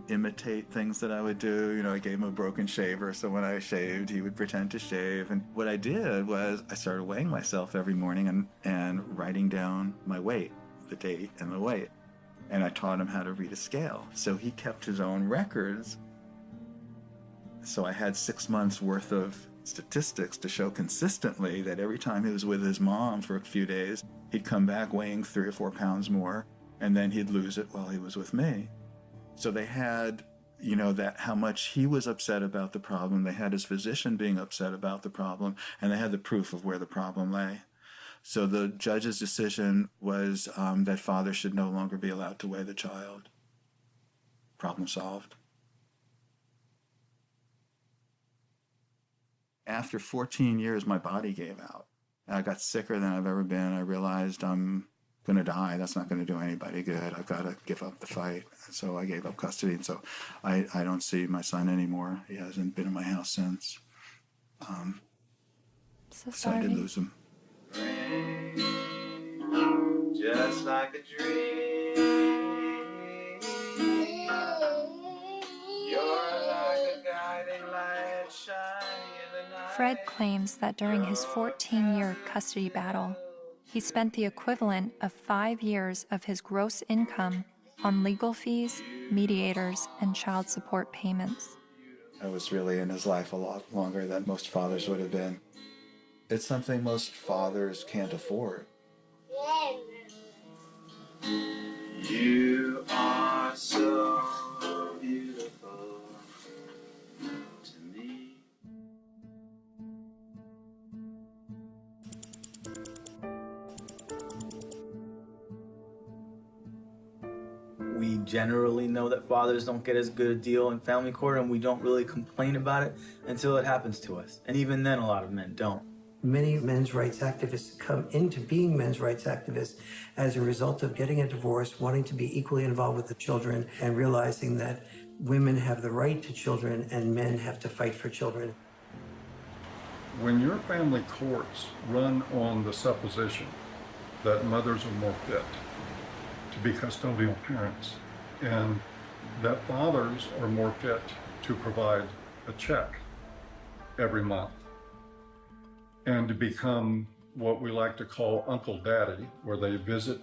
imitate things that I would do. You know, I gave him a broken shaver, so when I shaved, he would pretend to shave. And what I did was I started weighing myself every morning and writing down my weight, the date and the weight. And I taught him how to read a scale. So he kept his own records. So I had 6 months worth of statistics to show consistently that every time he was with his mom for a few days, he'd come back weighing 3 or 4 pounds more, and then he'd lose it while he was with me. So they had, you know, that how much he was upset about the problem. They had his physician being upset about the problem, and they had the proof of where the problem lay. So the judge's decision was that father should no longer be allowed to weigh the child. Problem solved. After 14 years, my body gave out. I got sicker than I've ever been. I realized I'm going to die. That's not going to do anybody good. I've got to give up the fight. So I gave up custody. And so I don't see my son anymore. He hasn't been in my house since. So I did lose him. Just like a dream. You're like a guiding light shining in the night. Fred claims that during his 14-year custody battle, he spent the equivalent of 5 years of his gross income on legal fees, mediators, and child support payments. I was really in his life a lot longer than most fathers would have been. It's something most fathers can't afford. You are so beautiful to me. We generally know that fathers don't get as good a deal in family court, and we don't really complain about it until it happens to us. And even then, a lot of men don't. Many men's rights activists come into being men's rights activists as a result of getting a divorce, wanting to be equally involved with the children, and realizing that women have the right to children and men have to fight for children. When your family courts run on the supposition that mothers are more fit to be custodial parents and that fathers are more fit to provide a check every month, and to become what we like to call Uncle Daddy, where they visit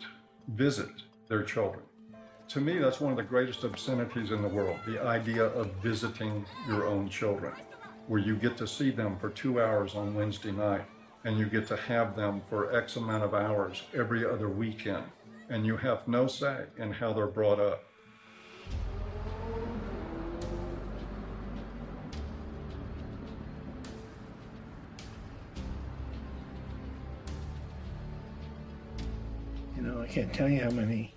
their children. To me, that's one of the greatest obscenities in the world, the idea of visiting your own children, where you get to see them for 2 hours on Wednesday night, and you get to have them for X amount of hours every other weekend, and you have no say in how they're brought up. You know, I can't tell you how many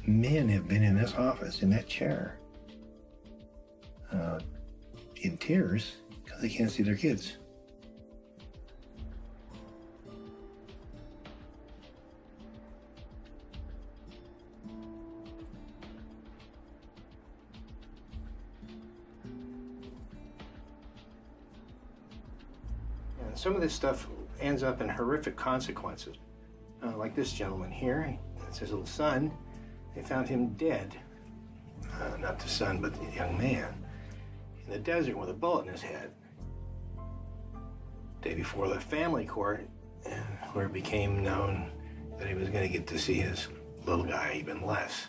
men have been in this office, in that chair, in tears because they can't see their kids. some of this stuff ends up in horrific consequences. Like this gentleman here, it's his little son. They found him dead. Not the son, but the young man. In the desert with a bullet in his head. Day before the family court, where it became known that he was going to get to see his little guy even less.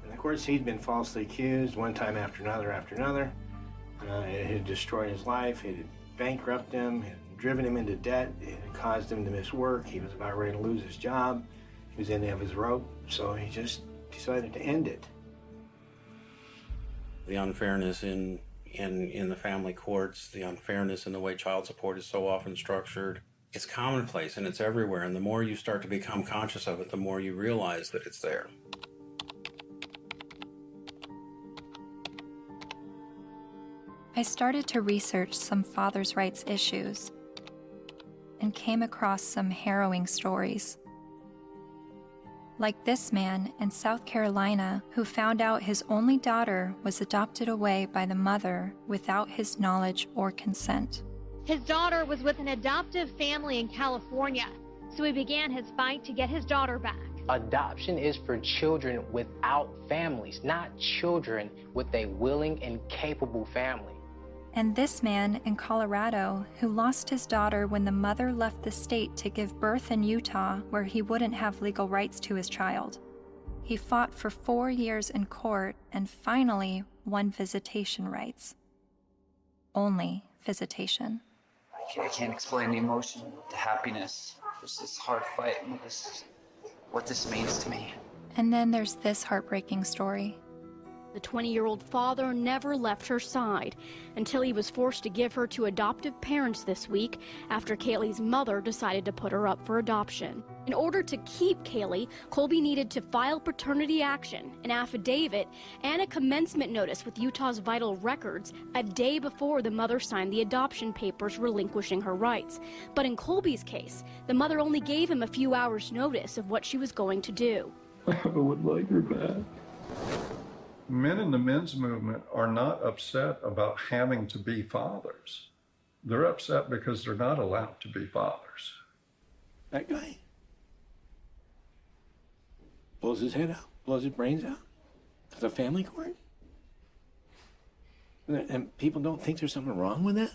And of course, he'd been falsely accused one time after another. It had destroyed his life. It had bankrupted him. It had driven him into debt. It had caused him to miss work. He was about ready to lose his job. He was in the end of his rope, so he just decided to end it. The unfairness in the family courts, the unfairness in the way child support is so often structured, it's commonplace and it's everywhere. And the more you start to become conscious of it, the more you realize that it's there. I started to research some fathers' rights issues and came across some harrowing stories. Like this man in South Carolina who found out his only daughter was adopted away by the mother without his knowledge or consent. His daughter was with an adoptive family in California, so he began his fight to get his daughter back. Adoption is for children without families, not children with a willing and capable family. And this man in Colorado who lost his daughter when the mother left the state to give birth in Utah where he wouldn't have legal rights to his child. He fought for 4 years in court and finally won visitation rights. Only visitation. I can't explain the emotion, the happiness. There's this hard fight, what this means to me. And then there's this heartbreaking story. The 20-year-old father never left her side until he was forced to give her to adoptive parents this week after Kaylee's mother decided to put her up for adoption. In order to keep Kaylee, Colby needed to file paternity action, an affidavit, and a commencement notice with Utah's Vital Records a day before the mother signed the adoption papers relinquishing her rights. But in Colby's case, the mother only gave him a few hours' notice of what she was going to do. I would like her back. Men in the men's movement are not upset about having to be fathers. They're upset because they're not allowed to be fathers. That guy blows his head out, blows his brains out. The family court? And people don't think there's something wrong with that?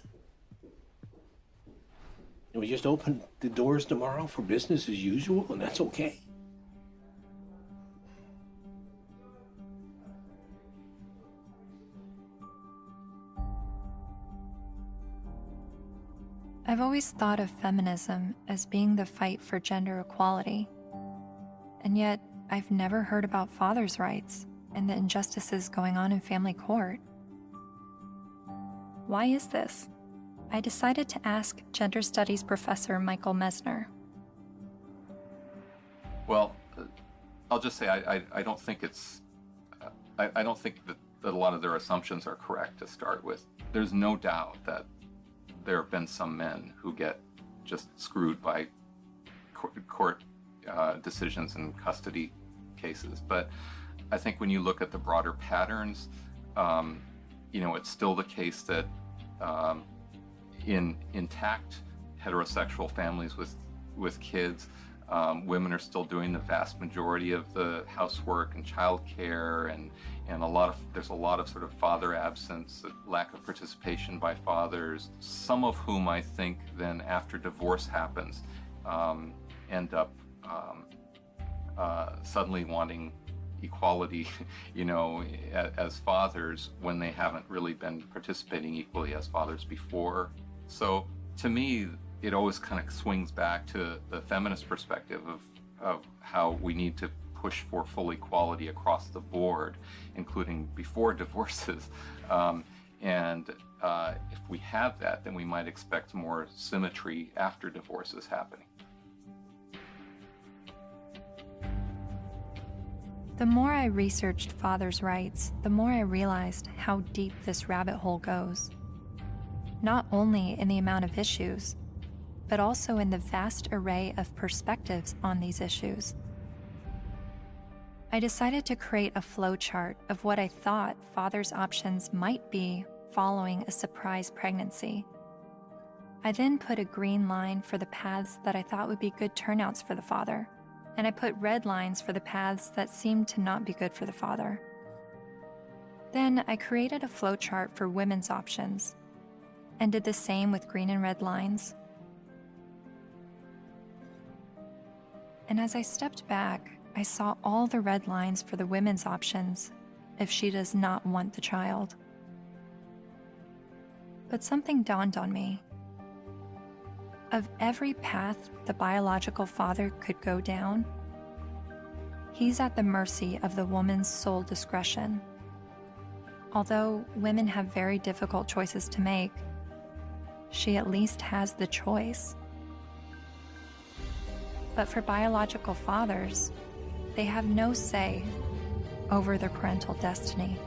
And we just open the doors tomorrow for business as usual, and that's okay? I've always thought of feminism as being the fight for gender equality. And yet, I've never heard about fathers' rights and the injustices going on in family court. Why is this? I decided to ask gender studies professor Michael Mesner. Well, I'll just say I don't think it's. I don't think that a lot of their assumptions are correct to start with. There's no doubt that there have been some men who get just screwed by court decisions and custody cases. But I think when you look at the broader patterns, it's still the case that in intact heterosexual families with kids, women are still doing the vast majority of the housework and childcare, and there's a lot of sort of father absence, lack of participation by fathers, some of whom I think then after divorce happens end up suddenly wanting equality, as fathers when they haven't really been participating equally as fathers before. So to me, it always kind of swings back to the feminist perspective of how we need to push for full equality across the board, including before divorces. If we have that, then we might expect more symmetry after divorces happening. The more I researched fathers' rights, the more I realized how deep this rabbit hole goes. Not only in the amount of issues, but also in the vast array of perspectives on these issues. I decided to create a flowchart of what I thought fathers' options might be following a surprise pregnancy. I then put a green line for the paths that I thought would be good turnouts for the father, and I put red lines for the paths that seemed to not be good for the father. Then I created a flowchart for women's options, and did the same with green and red lines. And as I stepped back, I saw all the red lines for the women's options if she does not want the child. But something dawned on me. Of every path the biological father could go down, he's at the mercy of the woman's sole discretion. Although women have very difficult choices to make, she at least has the choice. But for biological fathers, they have no say over their parental destiny.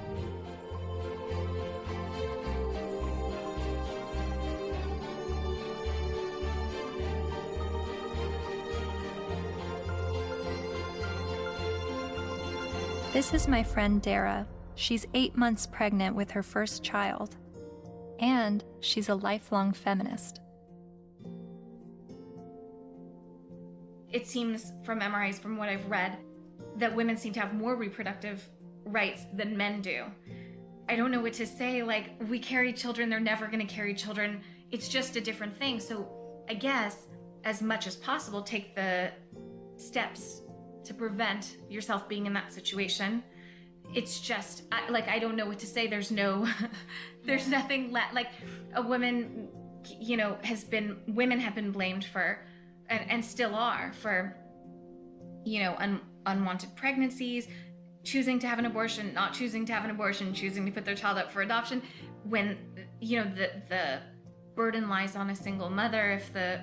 This is my friend Dara. She's 8 months pregnant with her first child, and she's a lifelong feminist. It seems from MRIs, from what I've read, that women seem to have more reproductive rights than men do. I don't know what to say, like, we carry children, they're never gonna carry children. It's just a different thing. So I guess, as much as possible, take the steps to prevent yourself being in that situation. It's just, I don't know what to say. There's no, there's nothing like a woman, women have been blamed for, and still are, for, unwanted pregnancies, choosing to have an abortion, not choosing to have an abortion, choosing to put their child up for adoption, when, the burden lies on a single mother. If the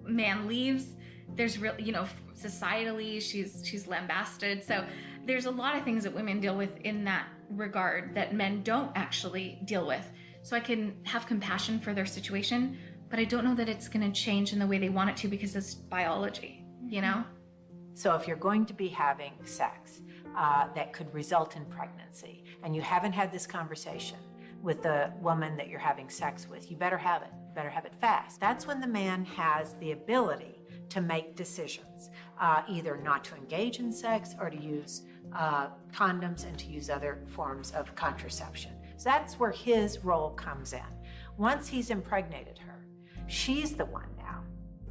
man leaves, there's societally, she's lambasted. So there's a lot of things that women deal with in that regard that men don't actually deal with. So I can have compassion for their situation, but I don't know that it's going to change in the way they want it to, because it's biology, So if you're going to be having sex that could result in pregnancy, and you haven't had this conversation with the woman that you're having sex with, you better have it. You better have it fast. That's when the man has the ability to make decisions, either not to engage in sex or to use condoms and to use other forms of contraception. So that's where his role comes in. Once he's impregnated her, she's the one now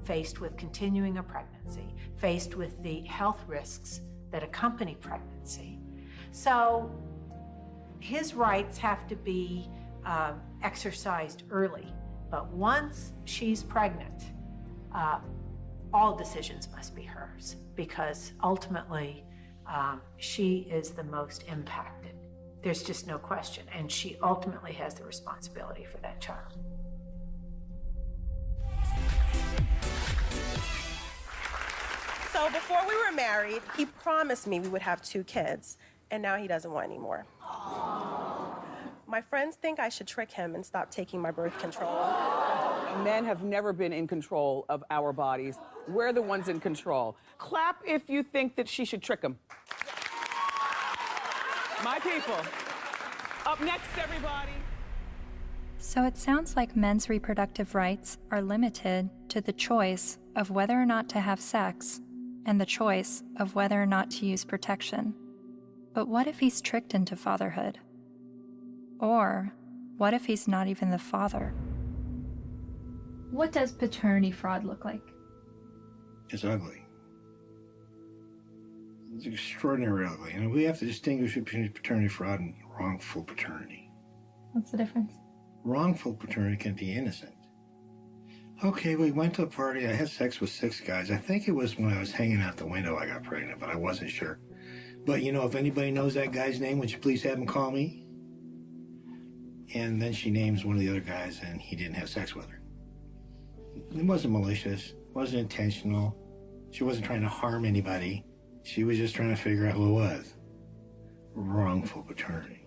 faced with continuing a pregnancy, faced with the health risks that accompany pregnancy. So his rights have to be exercised early. But once she's pregnant, all decisions must be hers, because ultimately she is the most impacted. There's just no question. And she ultimately has the responsibility for that child. So before we were married, he promised me we would have 2 kids, and now he doesn't want any more. My friends think I should trick him and stop taking my birth control. Men have never been in control of our bodies. We're the ones in control. Clap if you think that she should trick him. My people. Up next, everybody. So it sounds like men's reproductive rights are limited to the choice of whether or not to have sex and the choice of whether or not to use protection. But what if he's tricked into fatherhood? Or what if he's not even the father? What does paternity fraud look like? It's ugly. It's extraordinarily ugly. And we have to distinguish between paternity fraud and wrongful paternity. What's the difference? Wrongful paternity can be innocent. Okay, we went to a party. I had sex with 6 guys. I think it was when I was hanging out the window I got pregnant, but I wasn't sure. But, if anybody knows that guy's name, would you please have him call me? And then she names one of the other guys, and he didn't have sex with her. It wasn't malicious. It wasn't intentional. She wasn't trying to harm anybody. She was just trying to figure out who it was. Wrongful paternity.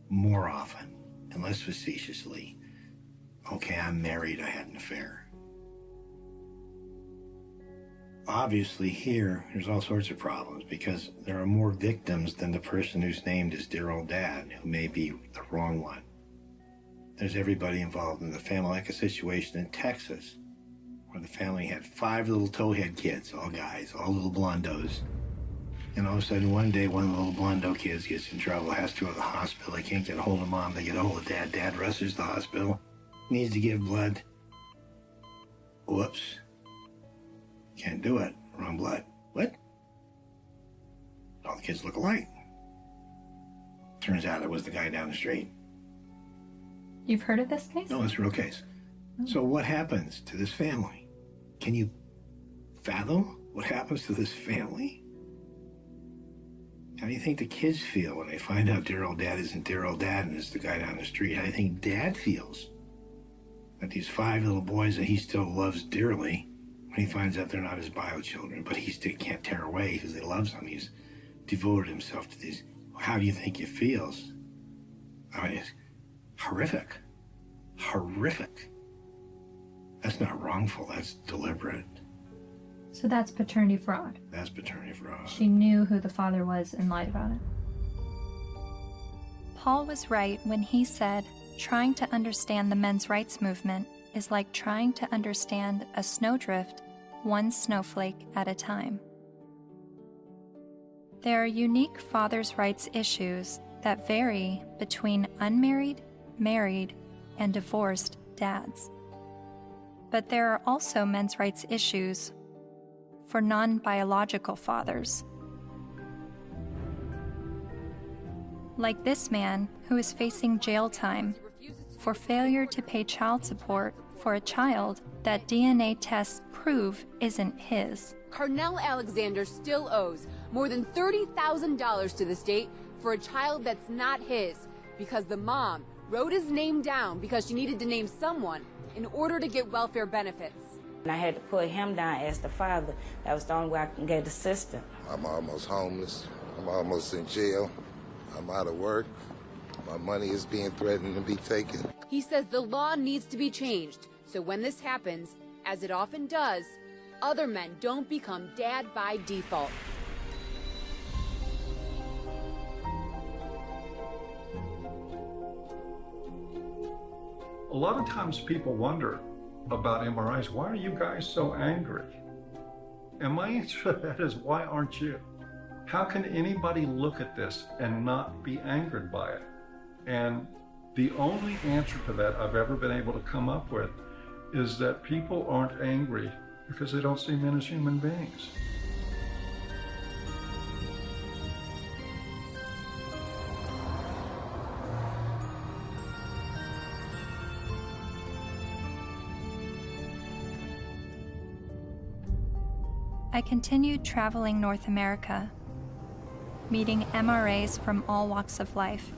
More often, and less facetiously, okay, I'm married, I had an affair. Obviously here, there's all sorts of problems because there are more victims than the person who's named as dear old dad, who may be the wrong one. There's everybody involved in the family, like a situation in Texas where the family had 5 little towhead kids, all guys, all little blondos. And all of a sudden, one day, one of the little blondo kids gets in trouble, has to go to the hospital. They can't get a hold of mom. They get a hold of dad. Dad rushes to the hospital, needs to give blood. Whoops. Can't do it. Wrong blood. What? All the kids look alike. Turns out it was the guy down the street. You've heard of this case? No, it's a real case. So what happens to this family? Can you fathom what happens to this family? How do you think the kids feel when they find out dear old dad isn't dear old dad and it's the guy down the street? How do you think dad feels? That these 5 little boys that he still loves dearly, when he finds out they're not his bio children, but he still can't tear away because he loves them. He's devoted himself to these. How do you think he feels? I mean, it's horrific. Horrific. That's not wrongful, that's deliberate. So that's paternity fraud. That's paternity fraud. She knew who the father was and lied about it. Paul was right when he said, trying to understand the men's rights movement is like trying to understand a snowdrift, one snowflake at a time. There are unique fathers' rights issues that vary between unmarried, married, and divorced dads. But there are also men's rights issues for non-biological fathers. Like this man who is facing jail time for failure to pay child support for a child that DNA tests prove isn't his. Carnell Alexander still owes more than $30,000 to the state for a child that's not his because the mom wrote his name down because she needed to name someone in order to get welfare benefits. And I had to put him down as the father. That was the only way I can get the system. I'm almost homeless. I'm almost in jail. I'm out of work. My money is being threatened to be taken. He says the law needs to be changed, so when this happens, as it often does, other men don't become dad by default. A lot of times people wonder about MRIs, why are you guys so angry? And my answer to that is, why aren't you? How can anybody look at this and not be angered by it? And the only answer to that I've ever been able to come up with is that people aren't angry because they don't see men as human beings. I continued traveling North America, meeting MRAs from all walks of life,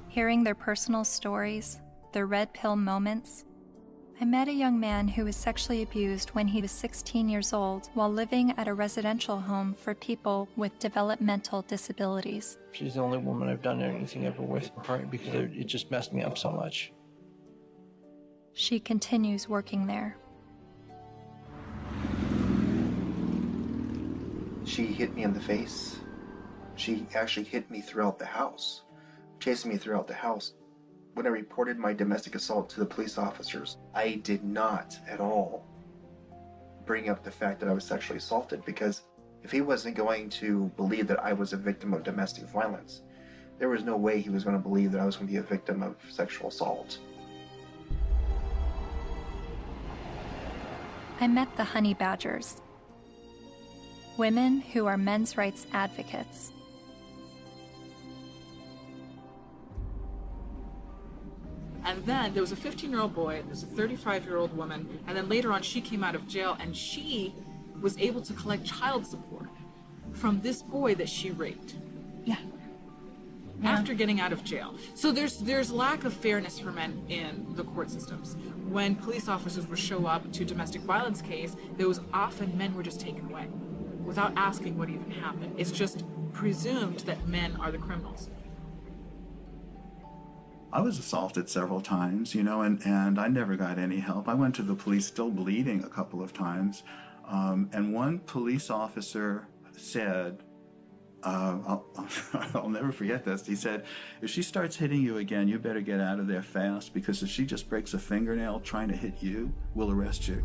hearing their personal stories, their red pill moments. I met a young man who was sexually abused when he was 16 years old while living at a residential home for people with developmental disabilities. She's the only woman I've done anything ever with, right? Because it just messed me up so much. She continues working there. She hit me in the face. She actually hit me throughout the house, chasing me throughout the house. When I reported my domestic assault to the police officers, I did not at all bring up the fact that I was sexually assaulted, because if he wasn't going to believe that I was a victim of domestic violence, there was no way he was going to believe that I was going to be a victim of sexual assault. I met the honey badgers, women who are men's rights advocates. And then there was a 15-year-old boy, there's a 35-year-old woman, and then later on she came out of jail and she was able to collect child support from this boy that she raped. Yeah. After getting out of jail. So there's lack of fairness for men in the court systems. When police officers would show up to a domestic violence case, there was often men were just taken away without asking what even happened. It's just presumed that men are the criminals. I was assaulted several times, and I never got any help. I went to the police still bleeding a couple of times. And one police officer said I'll never forget this. He said, if she starts hitting you again, you better get out of there fast, because if she just breaks a fingernail trying to hit you, we'll arrest you.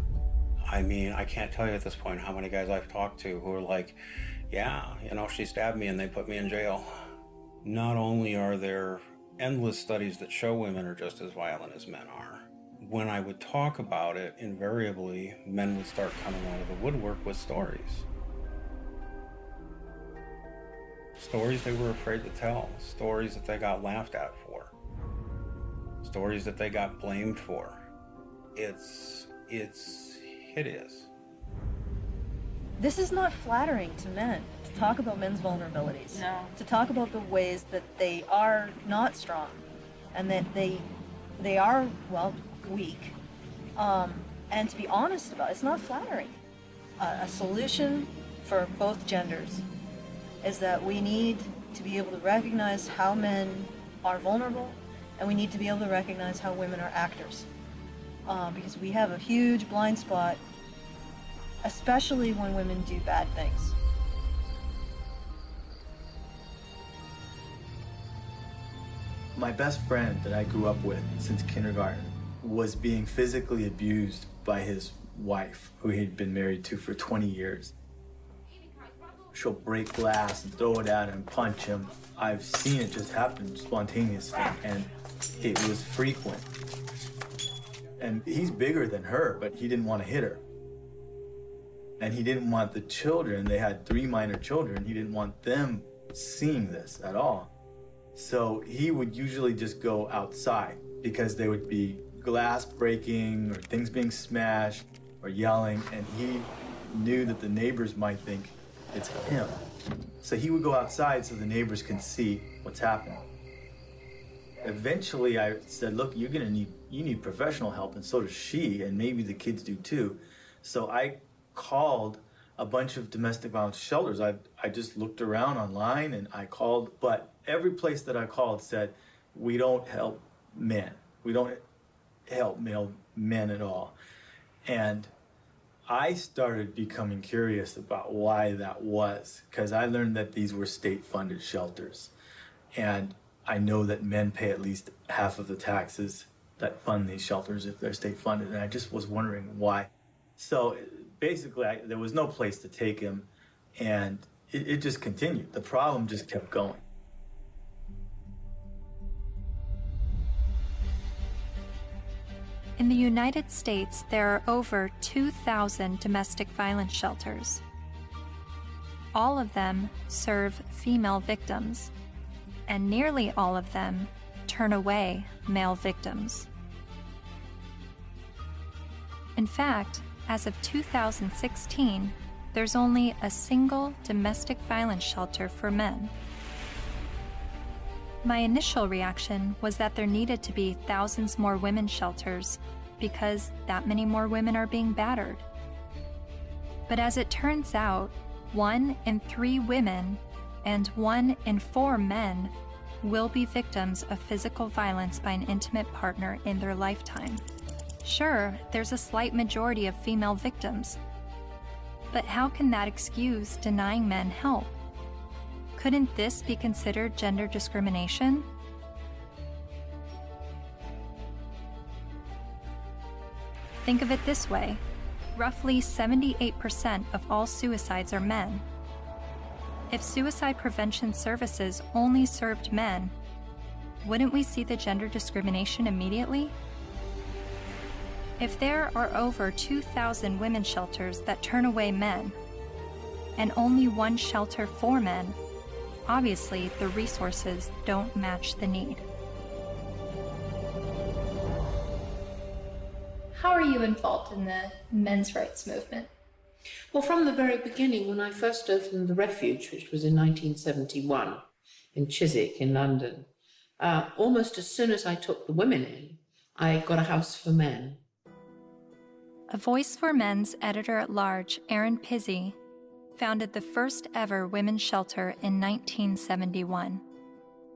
I mean, I can't tell you at this point how many guys I've talked to who are like, yeah, you know, she stabbed me and they put me in jail. Not only are there endless studies that show women are just as violent as men are, when I would talk about it, invariably, men would start coming out of the woodwork with stories. Stories they were afraid to tell, stories that they got laughed at for, stories that they got blamed for. It's hideous. This is not flattering to men, to talk about men's vulnerabilities. No. To talk about the ways that they are not strong and that they are, well, weak. And to be honest about it, it's not flattering. A solution for both genders is that we need to be able to recognize how men are vulnerable, and we need to be able to recognize how women are actors. Because we have a huge blind spot, especially when women do bad things. My best friend that I grew up with since kindergarten was being physically abused by his wife, who he'd been married to for 20 years. She'll break glass and throw it at him, punch him. I've seen it just happen spontaneously, and it was frequent. And he's bigger than her, but he didn't want to hit her. And he didn't want the children, they had 3 minor children, he didn't want them seeing this at all. So he would usually just go outside because there would be glass breaking or things being smashed or yelling, and he knew that the neighbors might think it's him. So he would go outside so the neighbors can see what's happening. Eventually I said, look, you need professional help, and so does she, and maybe the kids do too. So I called a bunch of domestic violence shelters. I just looked around online and I called, but every place that I called said, we don't help men. We don't help male men at all. And I started becoming curious about why that was, because I learned that these were state-funded shelters. And I know that men pay at least half of the taxes that fund these shelters if they're state-funded, and I just was wondering why. So basically, there was no place to take him, and it just continued. The problem just kept going. In the United States, there are over 2,000 domestic violence shelters. All of them serve female victims, and nearly all of them turn away male victims. In fact, as of 2016, there's only a single domestic violence shelter for men. My initial reaction was that there needed to be thousands more women's shelters because that many more women are being battered. But as it turns out, 1 in 3 women and 1 in 4 men will be victims of physical violence by an intimate partner in their lifetime. Sure, there's a slight majority of female victims, but how can that excuse denying men help? Couldn't this be considered gender discrimination? Think of it this way. Roughly 78% of all suicides are men. If suicide prevention services only served men, wouldn't we see the gender discrimination immediately? If there are over 2,000 women's shelters that turn away men, and only 1 shelter for men, obviously the resources don't match the need. How are you involved in the men's rights movement? Well, from the very beginning, when I first opened the Refuge, which was in 1971 in Chiswick in London, almost as soon as I took the women in, I got a house for men. A Voice for Men's editor-at-large, Erin Pizzey, founded the first ever women's shelter in 1971,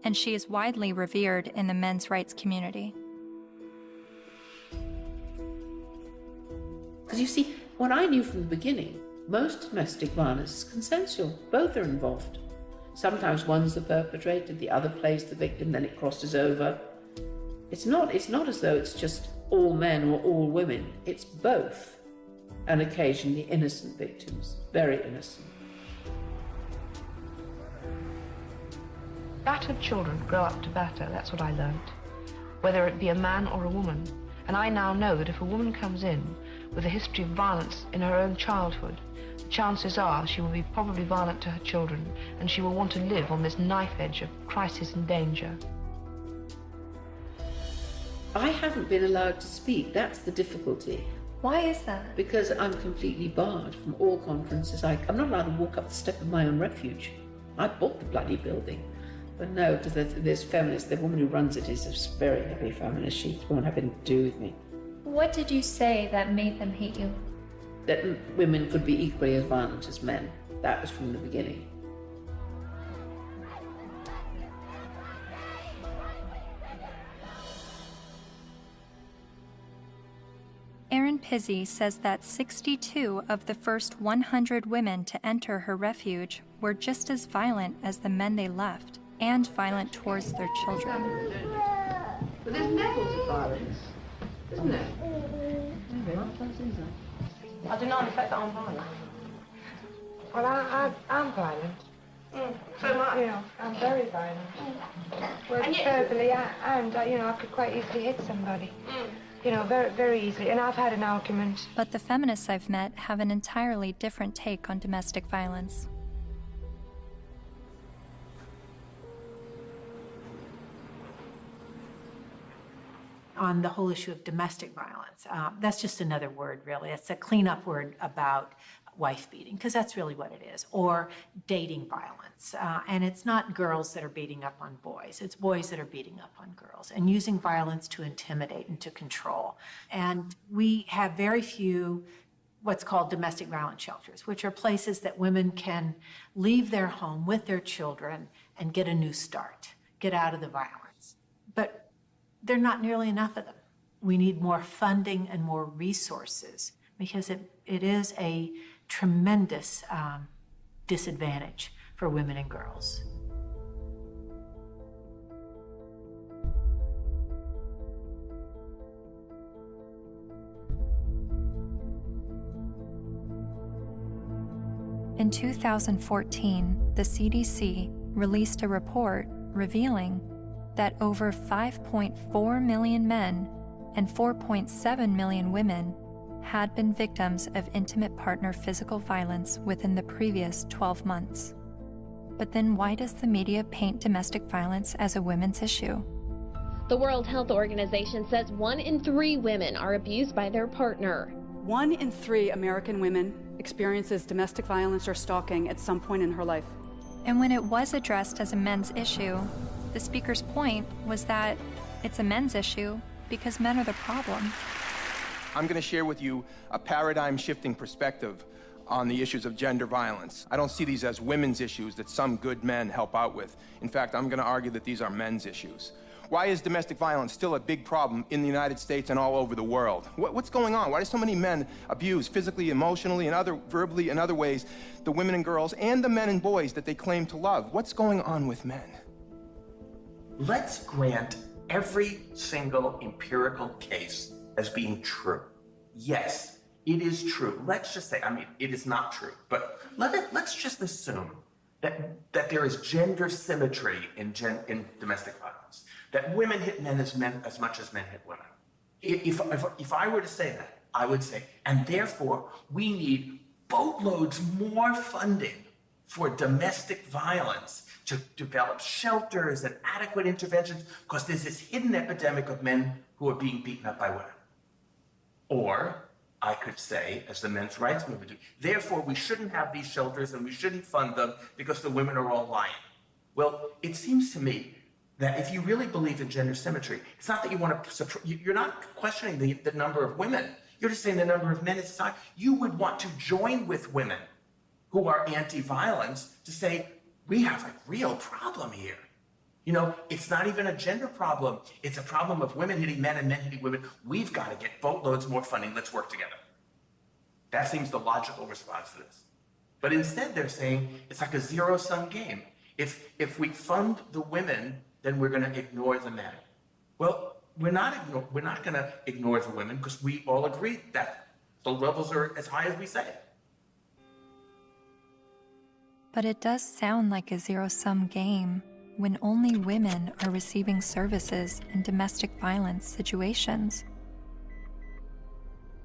and she is widely revered in the men's rights community. Because you see, what I knew from the beginning, most domestic violence is consensual. Both are involved. Sometimes one's the perpetrator, the other plays the victim, then it crosses over. It's not as though it's just all men or all women. It's both. And occasionally innocent victims, very innocent. Battered children grow up to batter, that's what I learned. Whether it be a man or a woman. And I now know that if a woman comes in with a history of violence in her own childhood, the chances are she will be probably violent to her children, and she will want to live on this knife edge of crisis and danger. I haven't been allowed to speak, that's the difficulty. Why is that? Because I'm completely barred from all conferences. I'm not allowed to walk up the step of my own refuge. I bought the bloody building. But no, because there's feminists, the woman who runs it is a very heavy feminist. She won't have anything to do with me. What did you say that made them hate you? That women could be equally as violent as men. That was from the beginning. Erin Pizzi says that 62 of the first 100 women to enter her refuge were just as violent as the men they left, and violent towards their children. But there's levels of violence, isn't there? I deny the fact that I'm violent. Well, I'm violent. So am I. You know, I'm very violent. Well, And yet- verbally, I could quite easily hit somebody. You know, very, very easily. And I've had an argument. But the feminists I've met have an entirely different take on domestic violence. On the whole issue of domestic violence, that's just another word, really. It's a cleanup word about wife beating, because that's really what it is, or dating violence. And it's not girls that are beating up on boys, it's boys that are beating up on girls and using violence to intimidate and to control. And we have very few what's called domestic violence shelters, which are places that women can leave their home with their children and get a new start, get out of the violence. But there are not nearly enough of them. We need more funding and more resources, because it is a tremendous disadvantage for women and girls. In 2014, the CDC released a report revealing that over 5.4 million men and 4.7 million women had been victims of intimate partner physical violence within the previous 12 months. But then why does the media paint domestic violence as a women's issue? The World Health Organization says 1 in 3 women are abused by their partner. 1 in 3 American women experiences domestic violence or stalking at some point in her life. And when it was addressed as a men's issue, the speaker's point was that it's a men's issue because men are the problem. I'm going to share with you a paradigm-shifting perspective on the issues of gender violence. I don't see these as women's issues that some good men help out with. In fact, I'm going to argue that these are men's issues. Why is domestic violence still a big problem in the United States and all over the world? What's going on? Why do so many men abuse physically, emotionally, and verbally and other ways the women and girls and the men and boys that they claim to love? What's going on with men? Let's grant every single empirical case as being true. Yes, it is true. Let's just say, it is not true, but let's just assume that there is gender symmetry in domestic violence, that women hit men as much as men hit women. If I were to say that, I would say, and therefore we need boatloads more funding for domestic violence, to develop shelters and adequate interventions, because there's this hidden epidemic of men who are being beaten up by women. Or I could say, as the men's rights movement do, therefore we shouldn't have these shelters and we shouldn't fund them because the women are all lying. Well, it seems to me that if you really believe in gender symmetry, it's not that you want to, you're not questioning the number of women, you're just saying the number of men in society. You would want to join with women who are anti-violence to say, we have a real problem here. You know, it's not even a gender problem. It's a problem of women hitting men and men hitting women. We've got to get boatloads more funding. Let's work together. That seems the logical response to this. But instead they're saying it's like a zero-sum game. If we fund the women, then we're going to ignore the men. Well, we're not going to ignore the women because we all agree that the levels are as high as we say. But it does sound like a zero-sum game when only women are receiving services in domestic violence situations.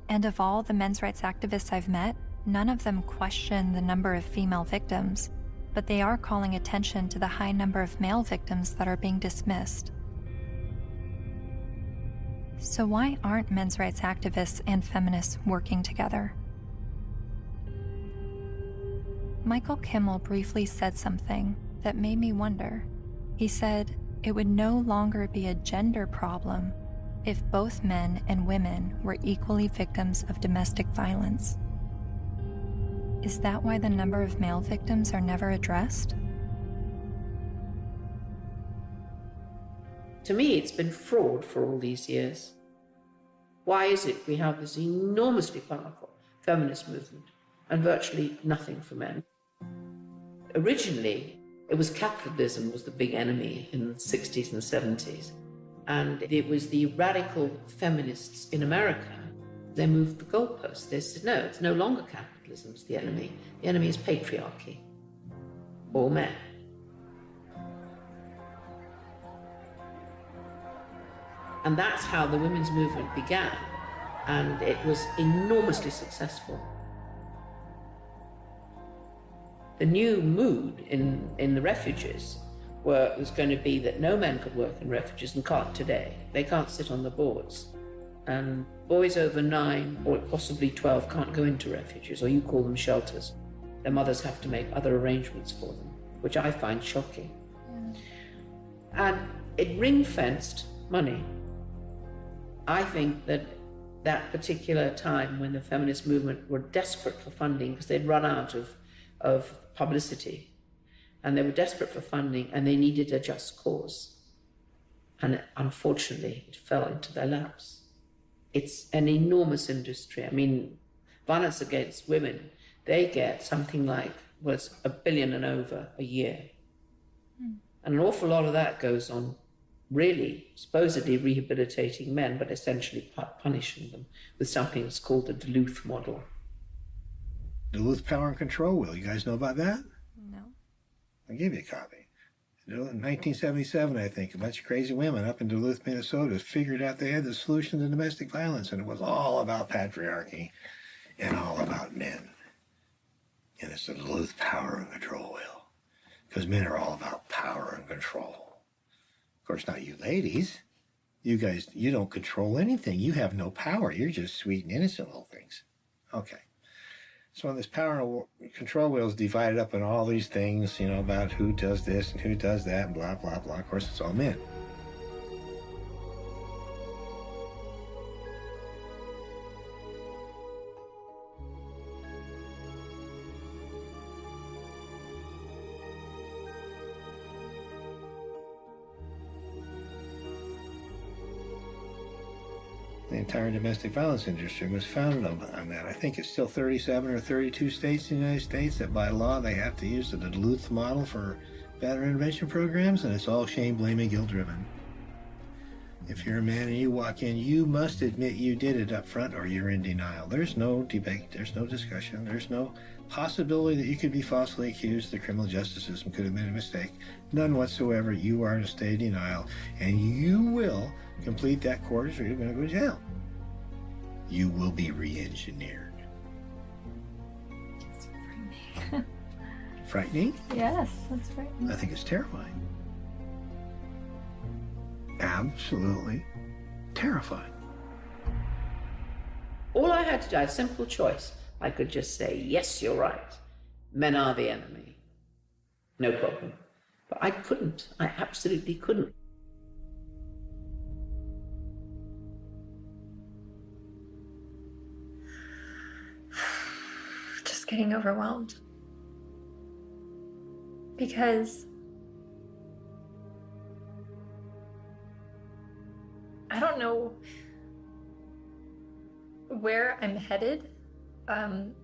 And of all the men's rights activists I've met, none of them question the number of female victims, but they are calling attention to the high number of male victims that are being dismissed. So why aren't men's rights activists and feminists working together? Michael Kimmel briefly said something that made me wonder. He said it would no longer be a gender problem if both men and women were equally victims of domestic violence. Is that why the number of male victims are never addressed? To me, it's been fraud for all these years. Why is it we have this enormously powerful feminist movement and virtually nothing for men? Originally, it was capitalism was the big enemy in the 60s and 70s. And it was the radical feminists in America. They moved the goalposts. They said, no, it's no longer capitalism is the enemy. The enemy is patriarchy, or men. And that's how the women's movement began. And it was enormously successful. The new mood in the refuges was going to be that no men could work in refuges and can't today. They can't sit on the boards. And boys over 9 or possibly 12 can't go into refuges, or you call them shelters. Their mothers have to make other arrangements for them, which I find shocking. And it ring-fenced money. I think that that particular time when the feminist movement were desperate for funding because they'd run out of publicity, and they were desperate for funding, and they needed a just cause. And unfortunately, it fell into their laps. It's an enormous industry. I mean, violence against women, they get something like, well, it's $1 billion and over a year. And an awful lot of that goes on really supposedly rehabilitating men, but essentially punishing them with something that's called the Duluth model. Duluth Power and Control Wheel. You guys know about that? No. I'll give you a copy. In 1977, I think, a bunch of crazy women up in Duluth, Minnesota figured out they had the solution to domestic violence, and it was all about patriarchy and all about men. And it's the Duluth Power and Control Wheel, because men are all about power and control. Of course, not you ladies. You guys, you don't control anything. You have no power. You're just sweet and innocent little things. Okay. So when this power and control wheel is divided up in all these things, you know, about who does this and who does that and blah, blah, blah. Of course, it's all men. The entire domestic violence industry was founded on that. I think it's still 37 or 32 states in the United States that by law they have to use the Duluth model for battery intervention programs, and it's all shame, blame, and guilt driven. If you're a man and you walk in, you must admit you did it up front or you're in denial. There's no debate, there's no discussion, there's no possibility that you could be falsely accused. The criminal justice system could have made a mistake. None whatsoever. You are in a state of denial, and you will complete that course or you're going to go to jail. You will be re-engineered. It's frightening. Frightening? Yes, that's frightening. I think it's terrifying. Absolutely terrifying. All I had to do, I had a simple choice. I could just say, yes, you're right. Men are the enemy. No problem. But I couldn't. I absolutely couldn't. Just getting overwhelmed. Because I don't know where I'm headed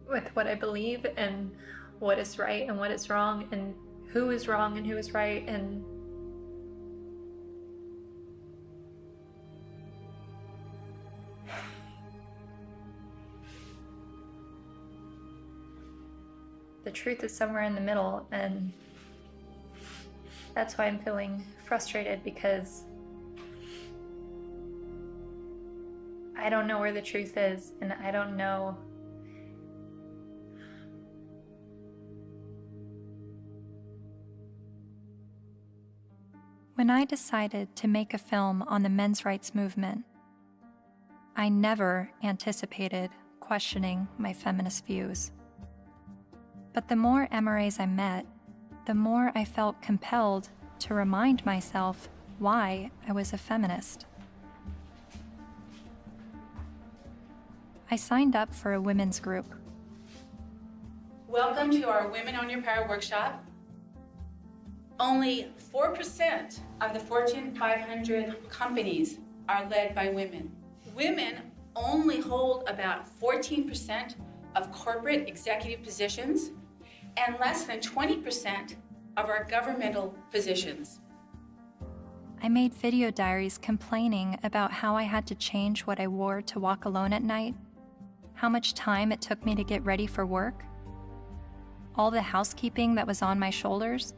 with what I believe and what is right and what is wrong and who is wrong and who is right, and the truth is somewhere in the middle, and that's why I'm feeling frustrated, because I don't know where the truth is, and I don't know When I decided to make a film on the men's rights movement, I never anticipated questioning my feminist views. But the more MRAs I met, the more I felt compelled to remind myself why I was a feminist. I signed up for a women's group. Welcome to our Women on Your Power workshop. Only 4% of the Fortune 500 companies are led by women. Women only hold about 14% of corporate executive positions and less than 20% of our governmental positions. I made video diaries complaining about how I had to change what I wore to walk alone at night, how much time it took me to get ready for work, all the housekeeping that was on my shoulders.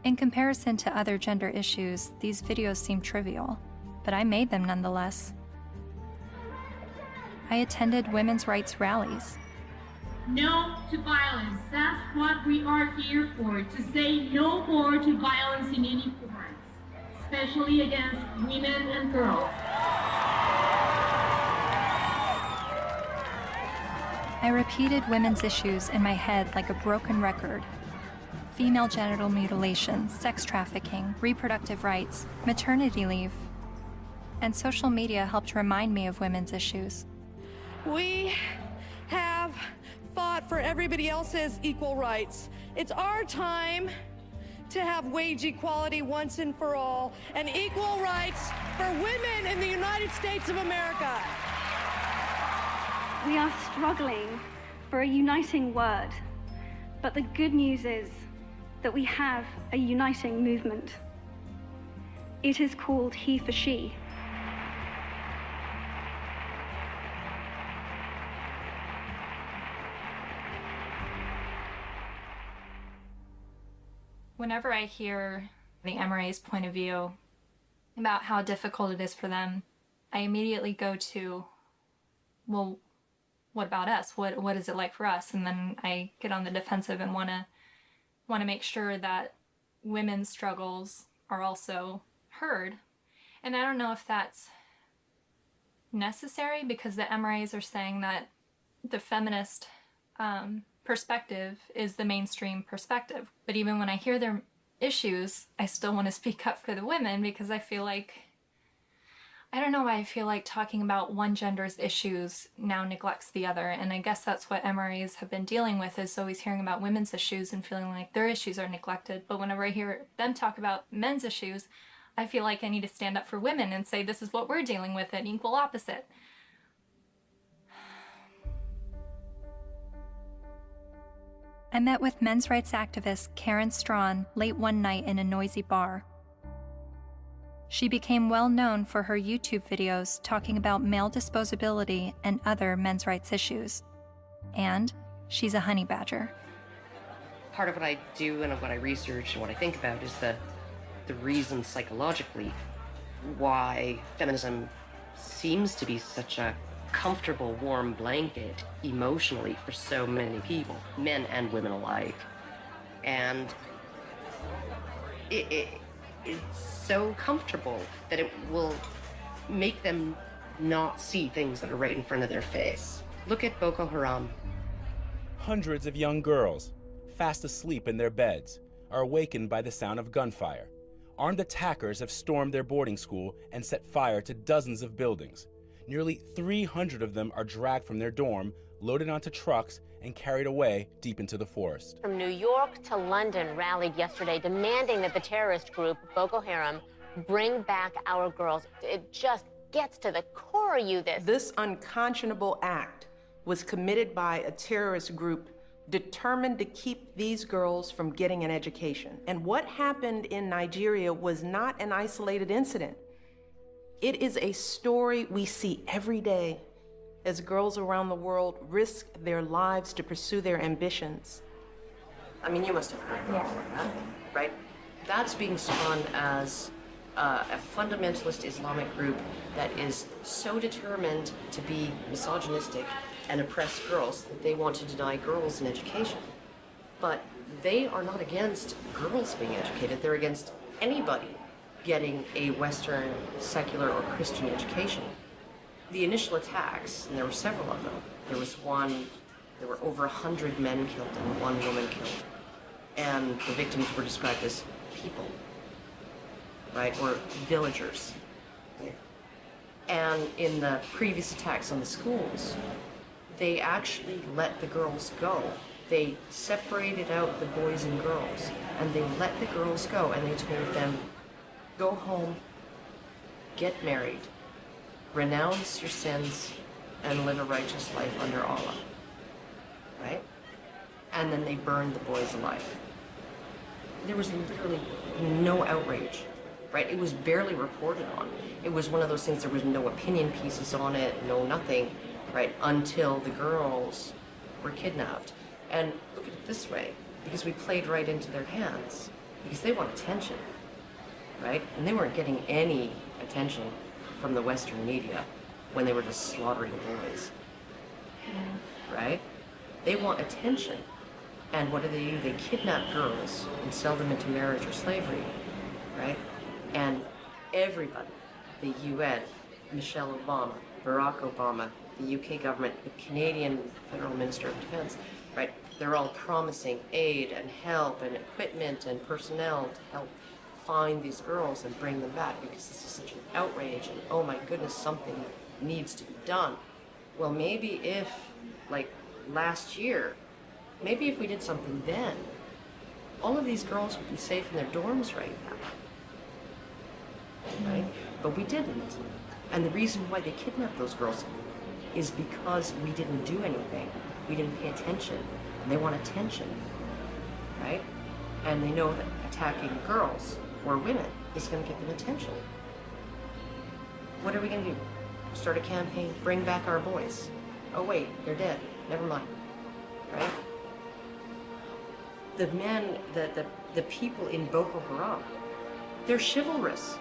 In comparison to other gender issues, these videos seem trivial, but I made them nonetheless. I attended women's rights rallies. No to violence. That's what we are here for, to say no more to violence in any forms, especially against women and girls. I repeated women's issues in my head like a broken record. Female genital mutilation, sex trafficking, reproductive rights, maternity leave. And social media helped remind me of women's issues. We have fought for everybody else's equal rights. It's our time to have wage equality once and for all, and equal rights for women in the United States of America. We are struggling for a uniting word, but the good news is that we have a uniting movement. It is called He for She. whenever I hear the MRA's point of view about how difficult it is for them, I immediately go to, well, what about us? What is it like for us? And then I get on the defensive and want to make sure that women's struggles are also heard. And I don't know if that's necessary, because the MRAs are saying that the feminist perspective is the mainstream perspective. But even when I hear their issues, I still want to speak up for the women, because I feel like, I don't know why I feel like talking about one gender's issues now neglects the other. And I guess that's what MRAs have been dealing with, is always hearing about women's issues and feeling like their issues are neglected. But whenever I hear them talk about men's issues, I feel like I need to stand up for women and say, this is what we're dealing with, an equal opposite. I met with men's rights activist Karen Strawn late one night in a noisy bar. She became well known for her YouTube videos talking about male disposability and other men's rights issues. And she's a honey badger. Part of what I do and what I research and what I think about is the reason psychologically why feminism seems to be such a comfortable, warm blanket emotionally for so many people, men and women alike. And it's so comfortable that it will make them not see things that are right in front of their face. Look at Boko Haram. Hundreds of young girls, fast asleep in their beds, are awakened by the sound of gunfire. Armed attackers have stormed their boarding school and set fire to dozens of buildings. Nearly 300 of them are dragged from their dorm, loaded onto trucks, and carried away deep into the forest. From New York to London rallied yesterday demanding that the terrorist group Boko Haram bring back our girls. It just gets to the core of you, This unconscionable act was committed by a terrorist group determined to keep these girls from getting an education. And what happened in Nigeria was not an isolated incident. It is a story we see every day as girls around the world risk their lives to pursue their ambitions. I mean, you must have heard about that, right? That's being spun as a fundamentalist Islamic group that is so determined to be misogynistic and oppress girls that they want to deny girls an education. But they are not against girls being educated. They're against anybody getting a Western, secular, or Christian education. The initial attacks, and there were several of them, there were over 100 men killed and 1 woman killed. And the victims were described as people, right, or villagers. And in the previous attacks on the schools, they actually let the girls go. They separated out the boys and girls, and they let the girls go, and they told them, go home, get married, renounce your sins, and live a righteous life under Allah, right? And then they burned the boys alive. There was literally no outrage, right? It was barely reported on. It was one of those things, there was no opinion pieces on it, no nothing, right? Until the girls were kidnapped. And look at it this way, because we played right into their hands, because they want attention, right? And they weren't getting any attention from the Western media when they were just slaughtering boys, right? They want attention. And what do? They kidnap girls and sell them into marriage or slavery, right? And everybody, the UN, Michelle Obama, Barack Obama, the UK government, the Canadian Federal Minister of Defense, right? They're all promising aid and help and equipment and personnel to help find these girls and bring them back, because this is such an outrage and oh my goodness, something needs to be done. Well, maybe if, like last year, maybe if we did something then, all of these girls would be safe in their dorms right now, right? But we didn't. And the reason why they kidnapped those girls is because we didn't do anything. We didn't pay attention. And they want attention, right? And they know that attacking girls or women is going to get them attention. What are we going to do? Start a campaign, bring back our boys. Oh wait, they're dead. Never mind, right? The men, the people in Boko Haram, they're chivalrous.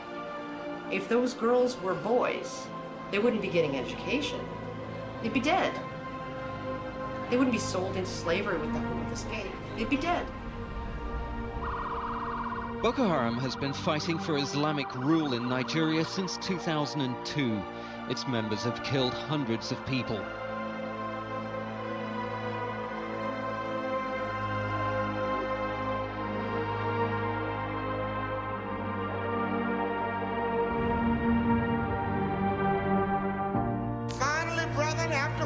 If those girls were boys, they wouldn't be getting education. They'd be dead. They wouldn't be sold into slavery with the hope of escape. They'd be dead. Boko Haram has been fighting for Islamic rule in Nigeria since 2002. Its members have killed hundreds of people.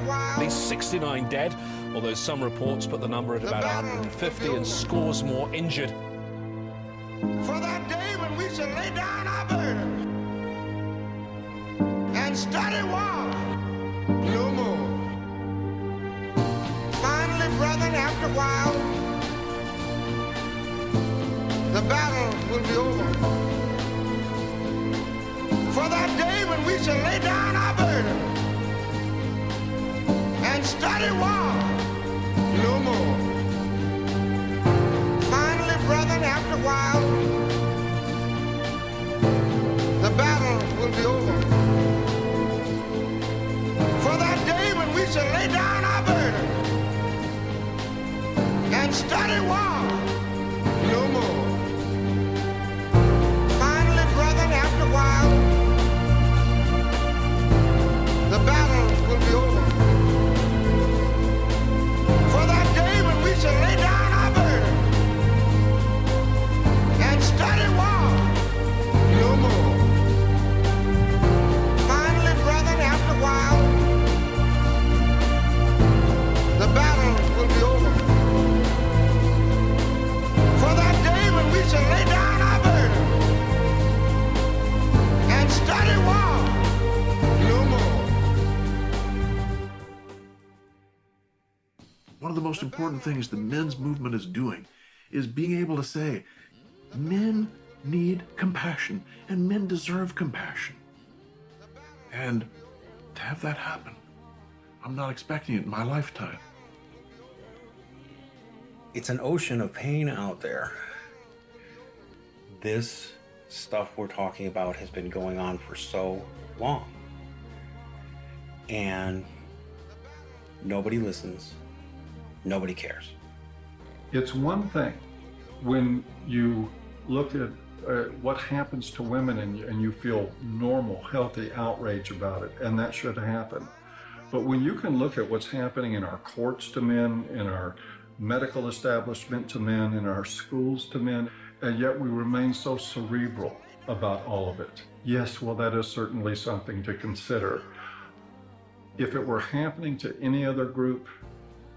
At least 69 dead, although some reports put the number at about 150 and scores more injured. For that day when we shall lay down our burden and study war no more. Finally, brethren, after a while, the battle will be over. For that day when we shall lay down our burden and study war no more. Finally, brethren, after a while, the battle will be over. For that day when we shall lay down our burden and study war no more. Finally, brethren, after a while, the battle will be over. For that day when we shall lay down our burden and study war no more. Finally, brethren, after a while, the battle will be over. most important things the men's movement is doing is being able to say, men need compassion, and men deserve compassion. And to have that happen, I'm not expecting it in my lifetime. It's an ocean of pain out there. This stuff we're talking about has been going on for so long. And nobody listens. Nobody cares. It's one thing when you look at what happens to women and you feel normal, healthy outrage about it, and that should happen. But when you can look at what's happening in our courts to men, in our medical establishment to men, in our schools to men, and yet we remain so cerebral about all of it. Yes, well, that is certainly something to consider. If it were happening to any other group,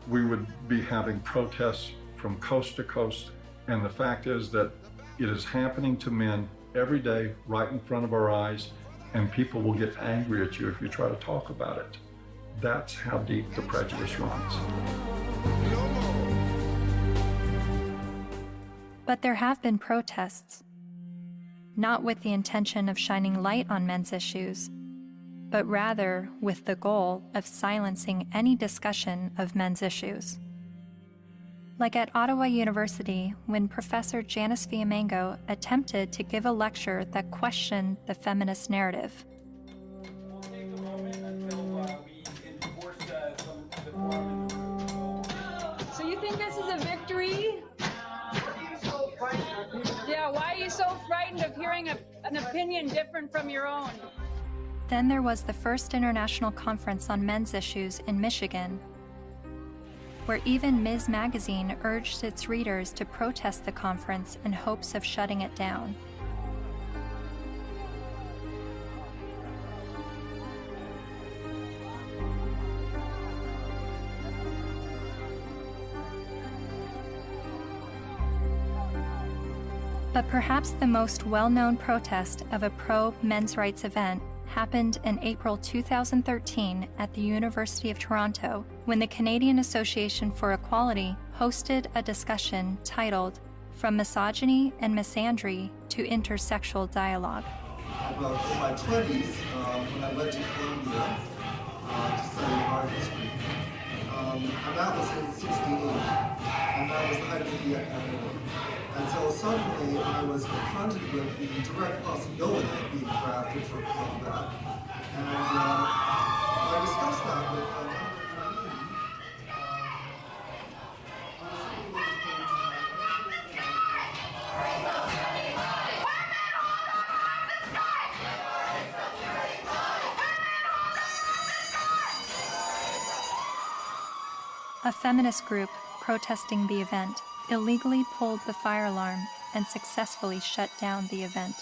we would be having protests from coast to coast. And the fact is that it is happening to men every day, right in front of our eyes, and people will get angry at you if you try to talk about it. That's how deep the prejudice runs. But there have been protests, not with the intention of shining light on men's issues, but rather with the goal of silencing any discussion of men's issues. Like at Ottawa University, when Professor Janice Fiamengo attempted to give a lecture that questioned the feminist narrative. So you think this is a victory? Yeah, why are you so frightened of hearing an opinion different from your own? Then there was the first international conference on men's issues in Michigan, where even Ms. Magazine urged its readers to protest the conference in hopes of shutting it down. But perhaps the most well-known protest of a pro-men's rights event happened in April 2013 at the University of Toronto, when the Canadian Association for Equality hosted a discussion titled From Misogyny and Misandry to Intersexual Dialogue. About in my 20s, when I went to Columbia to study art history, and that was in 68, and that was the height of the epidemic. And so suddenly I was confronted with the direct possibility of being drafted for combat. And I discussed that with a feminist group protesting the event illegally pulled the fire alarm and successfully shut down the event.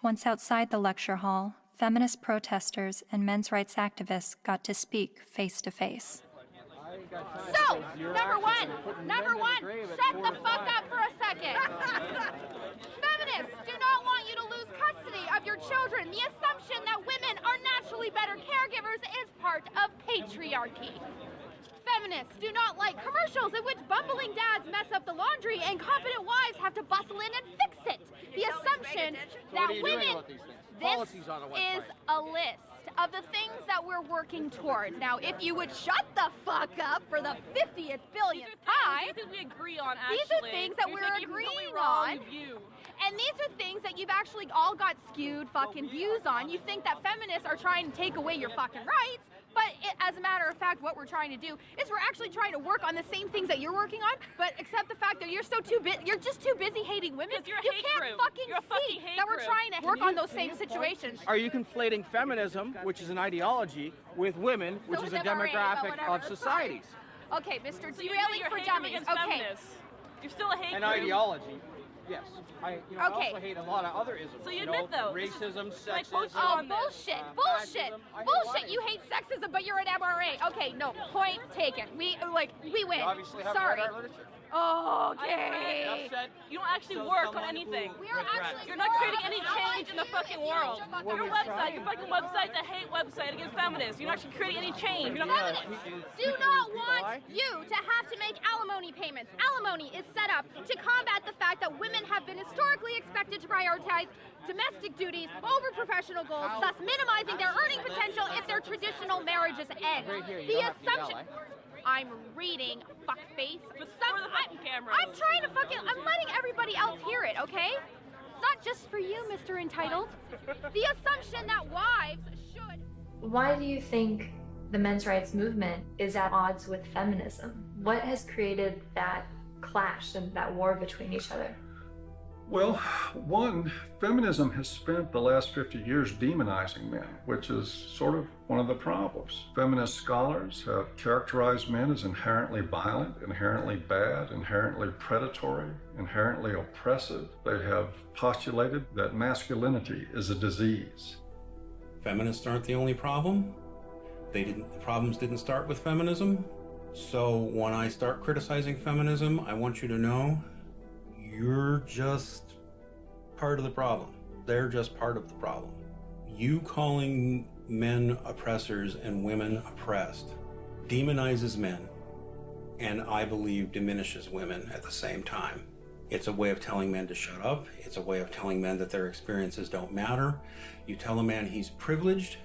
Once outside the lecture hall, feminist protesters and men's rights activists got to speak face to face. So, number one, shut the fuck up for a second. Feminists do not want you to lose custody of your children. The assumption that women are naturally better caregivers is part of patriarchy. Feminists do not like commercials in which bumbling dads mess up the laundry and competent wives have to bustle in and fix it. The assumption that women... This is a list of the things that we're working towards. Now, if you would shut the fuck up for the 50th billionth time, we agree on, actually. These are things that we're agreeing on. And these are things that you've actually all got skewed fucking views on. You think that feminists are trying to take away your fucking rights, but as a matter of fact, what we're trying to do is we're actually trying to work on the same things that you're working on, but accept the fact that you're just too busy hating women. You can't fucking see that we're trying to work on those same situations. Are you conflating feminism, which is an ideology, with women, which is a demographic of societies? Okay, Mr. Derailing for Dummies. Okay. You're still a hate An group. ideology. Yes. I also hate a lot of other isms. So you admit, though, racism, like, sexism. Oh, bullshit, bullshit, bullshit. You hate sexism, but you're an MRA. Okay, no, point taken. We win. You obviously haven't Sorry. read our literature. Okay. You don't actually work on anything. You're not creating any change in the fucking world. Your website, your fucking website's a hate website against feminists. You're not actually creating any change. Feminists do not want you to have to make alimony payments. Alimony is set up to combat the fact that women have been historically expected to prioritize domestic duties over professional goals, thus minimizing their earning potential if their traditional marriages end. The assumption... I'm reading, fuckface. I'm trying to I'm letting everybody else hear it, okay? It's not just for you, Mr. Entitled. The assumption that wives should... Why do you think the men's rights movement is at odds with feminism? What has created that clash and that war between each other? Well, one, feminism has spent the last 50 years demonizing men, which is sort of one of the problems. Feminist scholars have characterized men as inherently violent, inherently bad, inherently predatory, inherently oppressive. They have postulated that masculinity is a disease. Feminists aren't the only problem. The problems didn't start with feminism. So when I start criticizing feminism, I want you to know you're just part of the problem. They're just part of the problem. You calling men oppressors and women oppressed demonizes men, and I believe diminishes women at the same time. It's a way of telling men to shut up. It's a way of telling men that their experiences don't matter. You tell a man he's privileged,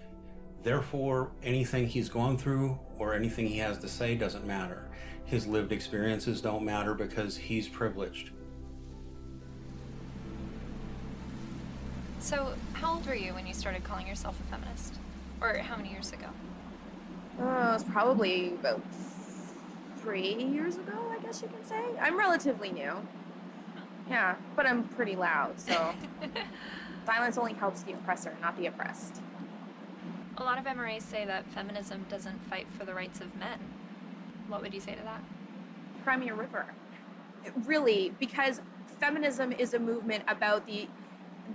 therefore anything he's gone through or anything he has to say doesn't matter. His lived experiences don't matter because he's privileged. So, how old were you when you started calling yourself a feminist? Or how many years ago? It was probably about 3 years ago, I guess you can say. I'm relatively new. Yeah, but I'm pretty loud, so violence only helps the oppressor, not the oppressed. A lot of MRAs say that feminism doesn't fight for the rights of men. What would you say to that? Cry me a river. Really, because feminism is a movement about the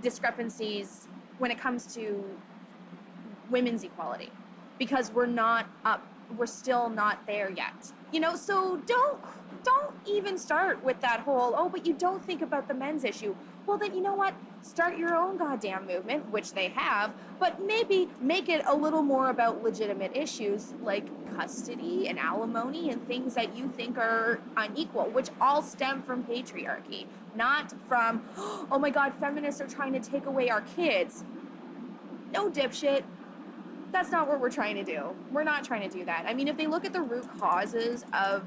discrepancies when it comes to women's equality, because we're still not there yet. You know, so don't even start with that whole, oh, but you don't think about the men's issue. Well, then, you know what? Start your own goddamn movement, which they have, but maybe make it a little more about legitimate issues like custody and alimony and things that you think are unequal, which all stem from patriarchy, not from, oh my God, feminists are trying to take away our kids. No, dipshit. That's not what we're trying to do. We're not trying to do that. I mean, if they look at the root causes of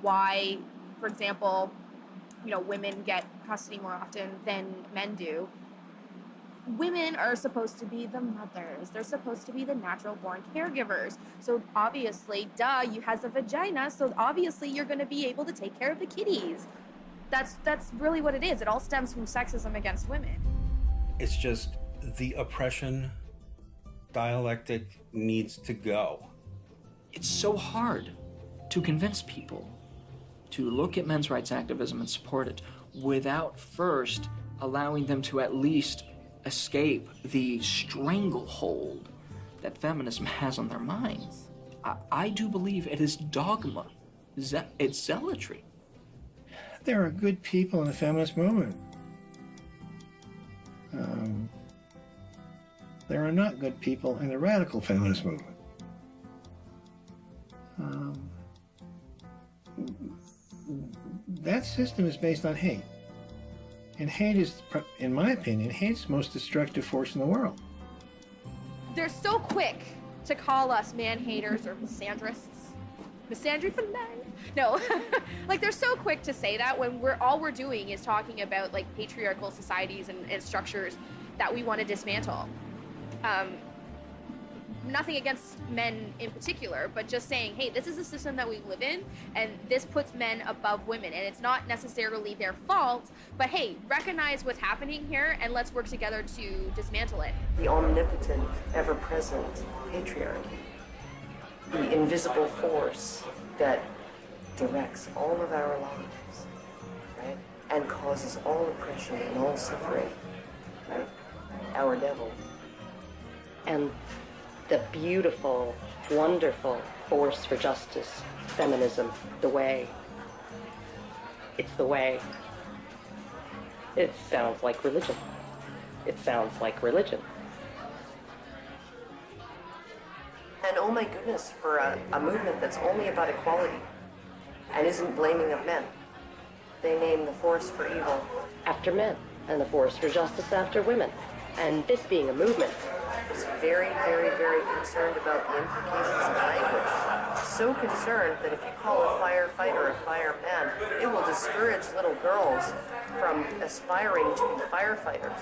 why, for example, you know, women get custody more often than men do, women are supposed to be the mothers. They're supposed to be the natural born caregivers. So obviously, duh, you has a vagina, so obviously you're going to be able to take care of the kitties. That's really what it is. It all stems from sexism against women. It's just the oppression dialectic needs to go. It's so hard to convince people to look at men's rights activism and support it without first allowing them to at least escape the stranglehold that feminism has on their minds. I do believe it is dogma. It's zealotry. There are good people in the feminist movement. There are not good people in the radical feminist movement. That system is based on hate. And hate is, in my opinion, hate's the most destructive force in the world. They're so quick to call us man-haters or misandrists. Misandry for men? No. Like, they're so quick to say that when all we're doing is talking about, like, patriarchal societies and structures that we want to dismantle. Nothing against men in particular, but just saying, hey, this is a system that we live in, and this puts men above women, and it's not necessarily their fault, but hey, recognize what's happening here, and let's work together to dismantle it. The omnipotent, ever-present patriarchy. The invisible force that directs all of our lives, right? And causes all oppression and all suffering, right? Our devil. And the beautiful, wonderful force for justice, feminism, the way. It's the way. It sounds like religion. It sounds like religion. And oh my goodness, for a movement that's only about equality and isn't blaming of men. They name the force for evil after men and the force for justice after women. And this being a movement is very, very, very concerned about the implications of language. So concerned that if you call a firefighter a fireman, it will discourage little girls from aspiring to be firefighters.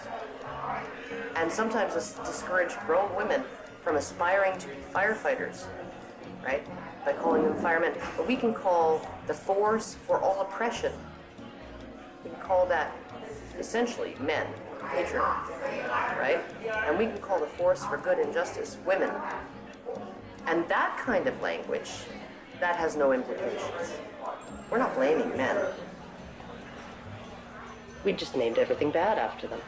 And sometimes discourage grown women from aspiring to be firefighters, right? By calling them firemen. But we can call the force for all oppression. We can call that essentially men, patriarchy, right? And we can call the force for good and justice women. And that kind of language, that has no implications. We're not blaming men. We just named everything bad after them.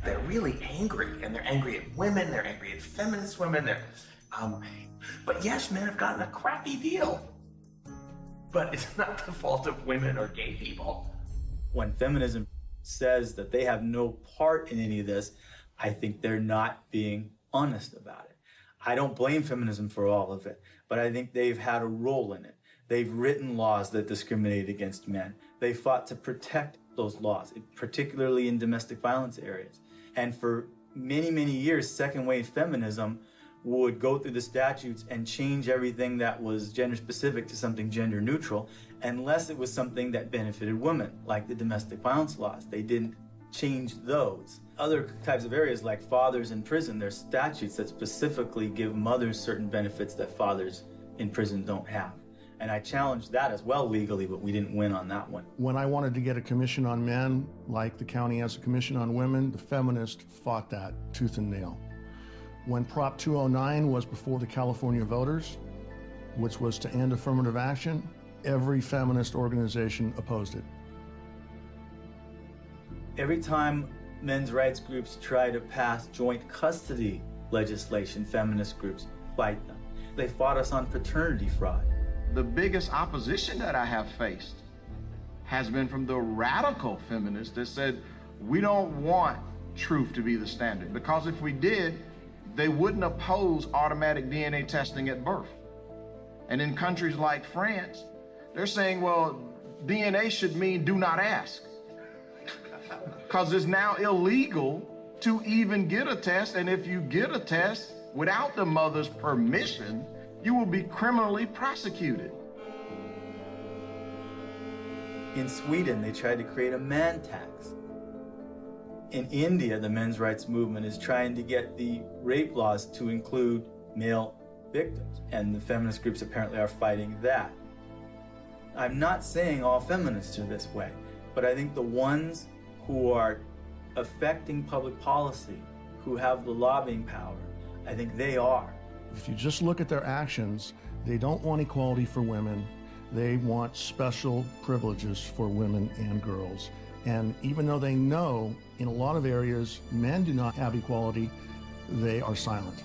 They're really angry, and they're angry at women, they're angry at feminist women, but yes, men have gotten a crappy deal. But it's not the fault of women or gay people. When feminism says that they have no part in any of this, I think they're not being honest about it. I don't blame feminism for all of it, but I think they've had a role in it. They've written laws that discriminate against men. They fought to protect those laws, particularly in domestic violence areas. And for many, many years, second wave feminism would go through the statutes and change everything that was gender specific to something gender neutral, unless it was something that benefited women, like the domestic violence laws. They didn't change those. Other types of areas like fathers in prison, there's statutes that specifically give mothers certain benefits that fathers in prison don't have. And I challenged that as well legally, but we didn't win on that one. When I wanted to get a commission on men, like the county has a commission on women, the feminists fought that tooth and nail. When Prop 209 was before the California voters, which was to end affirmative action, every feminist organization opposed it. Every time men's rights groups try to pass joint custody legislation, feminist groups fight them. They fought us on paternity fraud. The biggest opposition that I have faced has been from the radical feminists that said, we don't want truth to be the standard, because if we did, they wouldn't oppose automatic DNA testing at birth. And in countries like France, they're saying, well, DNA should mean do not ask. Because it's now illegal to even get a test, and if you get a test without the mother's permission, you will be criminally prosecuted. In Sweden, they tried to create a man tax. In India, the men's rights movement is trying to get the rape laws to include male victims, and the feminist groups apparently are fighting that. I'm not saying all feminists are this way, but I think the ones who are affecting public policy, who have the lobbying power, I think they are. If you just look at their actions, they don't want equality for women. They want special privileges for women and girls. And even though they know in a lot of areas men do not have equality, they are silent.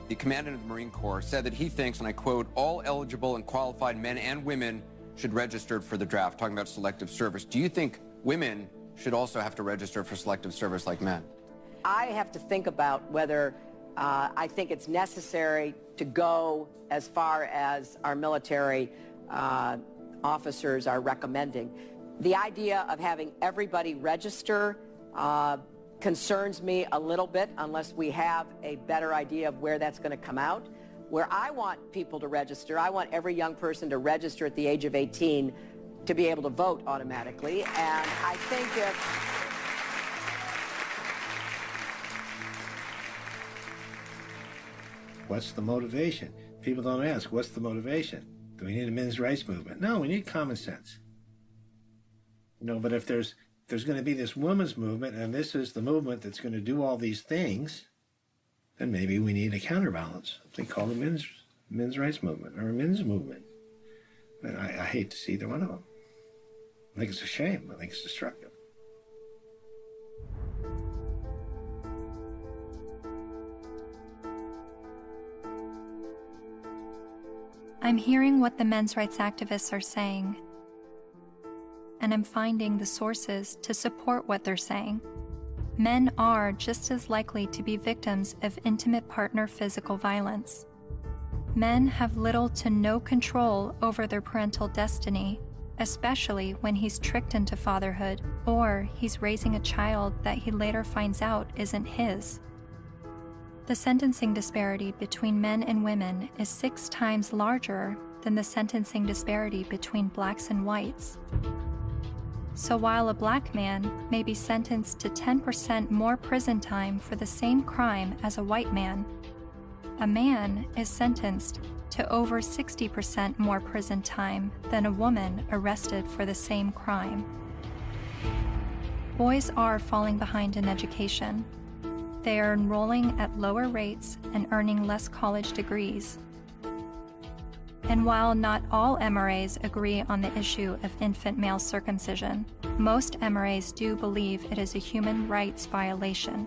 The commandant of the Marine Corps said that he thinks, and I quote, all eligible and qualified men and women should register for the draft, talking about selective service. Do you think women should also have to register for selective service like men? I have to think about whether I think it's necessary to go as far as our military officers are recommending. The idea of having everybody register concerns me a little bit unless we have a better idea of where that's going to come out. Where I want people to register, I want every young person to register at the age of 18 to be able to vote automatically. And I think if what's the motivation? People don't ask, what's the motivation? Do we need a men's rights movement? No, we need common sense. But if there's going to be this women's movement, and this is the movement that's going to do all these things, then maybe we need a counterbalance. They call it men's rights movement or a men's movement. But I hate to see either one of them. I think it's a shame. I think it's destructive. I'm hearing what the men's rights activists are saying, and I'm finding the sources to support what they're saying. Men are just as likely to be victims of intimate partner physical violence. Men have little to no control over their parental destiny, especially when he's tricked into fatherhood or he's raising a child that he later finds out isn't his. The sentencing disparity between men and women is 6 times larger than the sentencing disparity between blacks and whites. So while a black man may be sentenced to 10% more prison time for the same crime as a white man, a man is sentenced to over 60% more prison time than a woman arrested for the same crime. Boys are falling behind in education. They are enrolling at lower rates and earning less college degrees. And while not all MRAs agree on the issue of infant male circumcision, most MRAs do believe it is a human rights violation.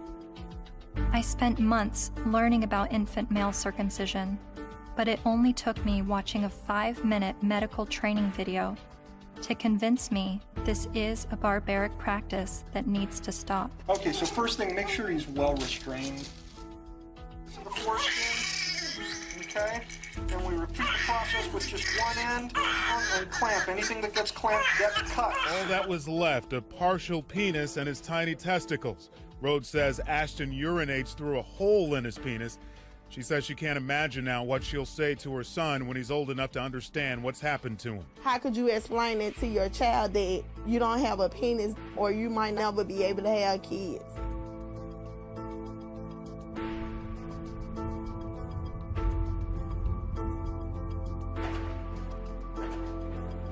I spent months learning about infant male circumcision, but it only took me watching a 5-minute medical training video to convince me this is a barbaric practice that needs to stop. Okay, so first thing, make sure he's well restrained. To the foreskin, okay? Then we repeat the process with just one end and clamp. Anything that gets clamped gets cut. All that was left, a partial penis and his tiny testicles. Rhodes says Ashton urinates through a hole in his penis. She says she can't imagine now what she'll say to her son when he's old enough to understand what's happened to him. How could you explain it to your child that you don't have a penis or you might never be able to have kids?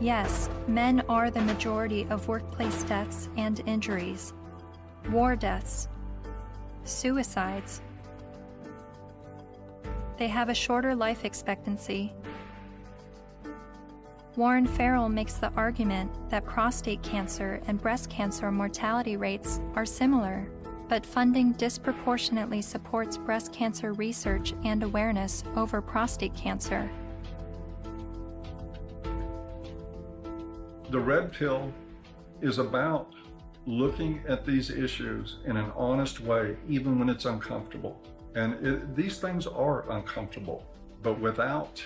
Yes, men are the majority of workplace deaths and injuries, war deaths, suicides. They have a shorter life expectancy. Warren Farrell makes the argument that prostate cancer and breast cancer mortality rates are similar, but funding disproportionately supports breast cancer research and awareness over prostate cancer. The red pill is about looking at these issues in an honest way, even when it's uncomfortable. And these things are uncomfortable, but without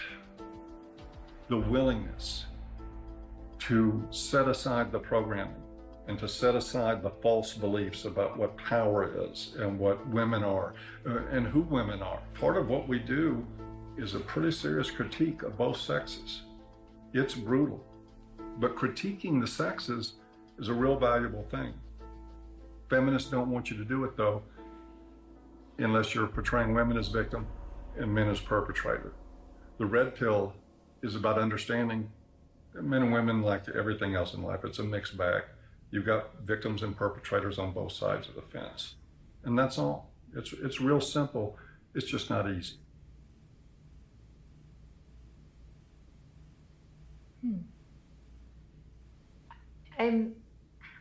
the willingness to set aside the programming and to set aside the false beliefs about what power is and what women are and who women are. Part of what we do is a pretty serious critique of both sexes. It's brutal, but critiquing the sexes is a real valuable thing. Feminists don't want you to do it, though, unless you're portraying women as victim and men as perpetrator. The red pill is about understanding that men and women, like everything else in life, it's a mixed bag. You've got victims and perpetrators on both sides of the fence. And that's all. It's real simple. It's just not easy.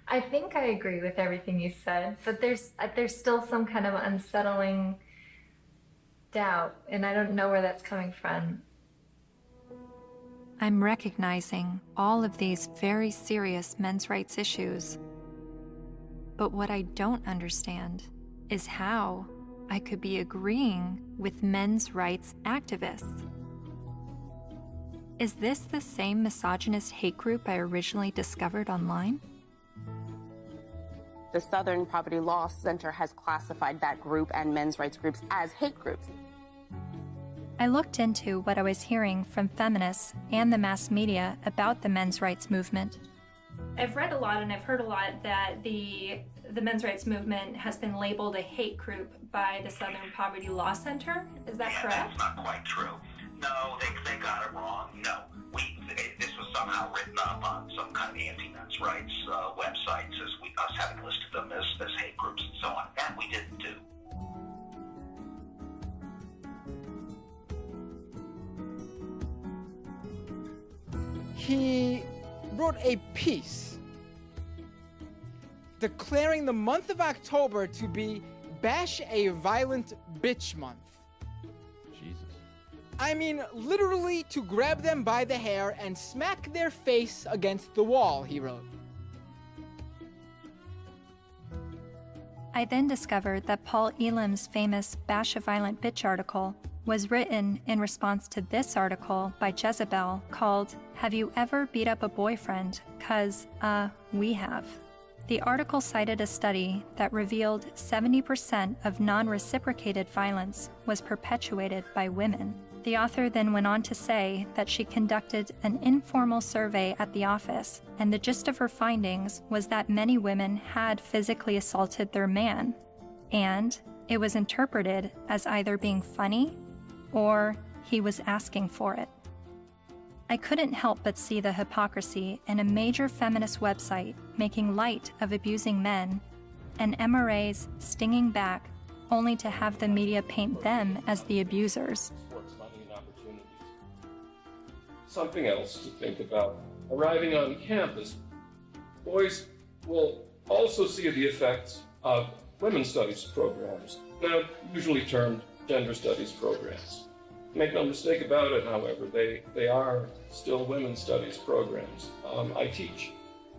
I think I agree with everything you said, but there's still some kind of unsettling doubt, and I don't know where that's coming from. I'm recognizing all of these very serious men's rights issues. But what I don't understand is how I could be agreeing with men's rights activists. Is this the same misogynist hate group I originally discovered online? The Southern Poverty Law Center has classified that group and men's rights groups as hate groups. I looked into what I was hearing from feminists and the mass media about the men's rights movement. I've read a lot and I've heard a lot that the men's rights movement has been labeled a hate group by the Southern Poverty Law Center. Is that correct? That's not quite true. No, they got it wrong. No, this was somehow written up on some kind of anti-men's rights websites as us having listed them as hate groups and so on. That we didn't do. He wrote a piece declaring the month of October to be Bash a Violent Bitch Month. Jesus. I mean, literally to grab them by the hair and smack their face against the wall, he wrote. I then discovered that Paul Elam's famous Bash a Violent Bitch article was written in response to this article by Jezebel called, "Have You Ever Beat Up a Boyfriend? 'Cause, we have." The article cited a study that revealed 70% of non-reciprocated violence was perpetuated by women. The author then went on to say that she conducted an informal survey at the office, and the gist of her findings was that many women had physically assaulted their man, and it was interpreted as either being funny or he was asking for it. I couldn't help but see the hypocrisy in a major feminist website making light of abusing men, and MRAs stinging back only to have the media paint them as the abusers. Something else to think about. Arriving on campus, boys will also see the effects of women's studies programs, now usually termed gender studies programs. Make no mistake about it, however, they are still women's studies programs. I teach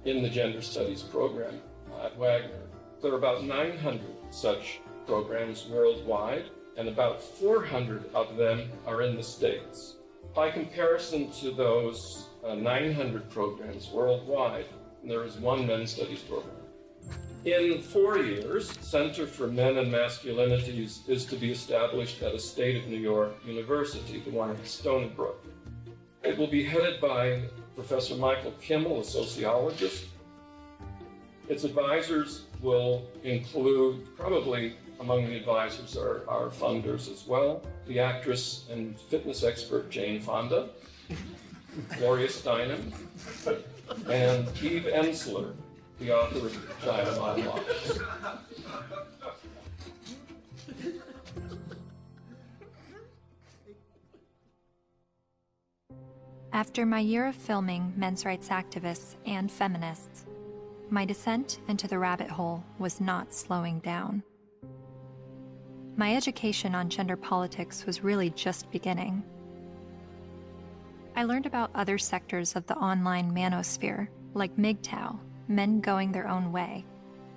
in the gender studies program at Wagner. There are about 900 such programs worldwide, and about 400 of them are in the States. By comparison to those 900 programs worldwide, there is one men's studies program. In 4 years, Center for Men and Masculinities is to be established at a state of New York university, the one at Stony Brook. It will be headed by Professor Michael Kimmel, a sociologist. Its advisors will include, probably among the advisors are funders as well, the actress and fitness expert Jane Fonda, Gloria Steinem, and Eve Ensler, the author of China Monologues. After my year of filming men's rights activists and feminists, my descent into the rabbit hole was not slowing down. My education on gender politics was really just beginning. I learned about other sectors of the online manosphere, like MGTOW, Men Going Their Own Way,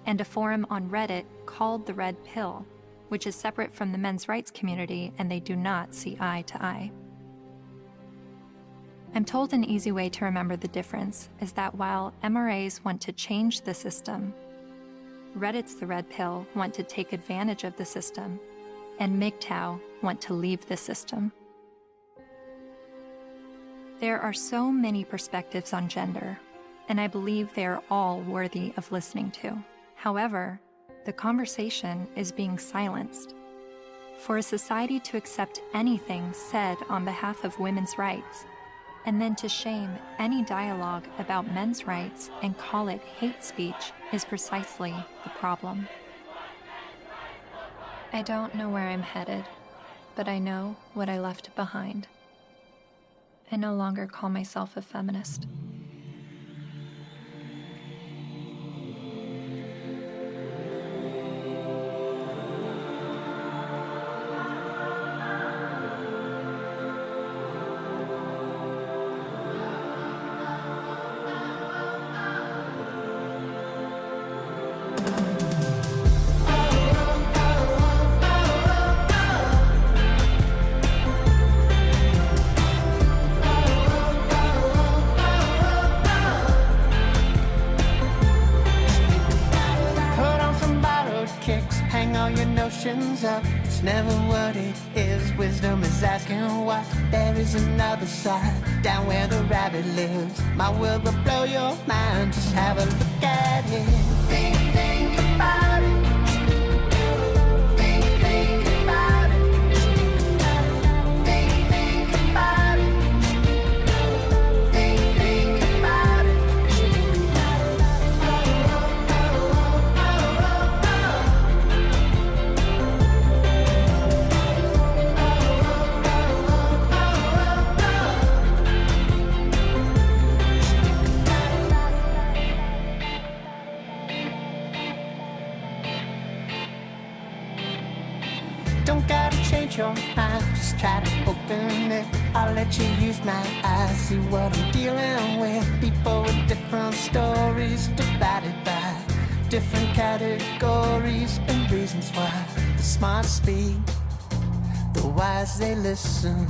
and a forum on Reddit called The Red Pill, which is separate from the men's rights community and they do not see eye to eye. I'm told an easy way to remember the difference is that while MRAs want to change the system, Reddit's The Red Pill want to take advantage of the system, and MGTOW want to leave the system. There are so many perspectives on gender, and I believe they are all worthy of listening to. However, the conversation is being silenced. For a society to accept anything said on behalf of women's rights, and then to shame any dialogue about men's rights and call it hate speech is precisely the problem. I don't know where I'm headed, but I know what I left behind. I no longer call myself a feminist. Up. It's never what it is. Wisdom is asking what. There is another side, down where the rabbit lives. My world will blow your mind. Just have a look at it. Think about it. Think about it. Think about it. Think about it. Don't gotta change your mind, just try to open I'll let you use my eyes, see what I'm dealing with. People with different stories, divided by different categories and reasons why. The smart speak, the wise they listen.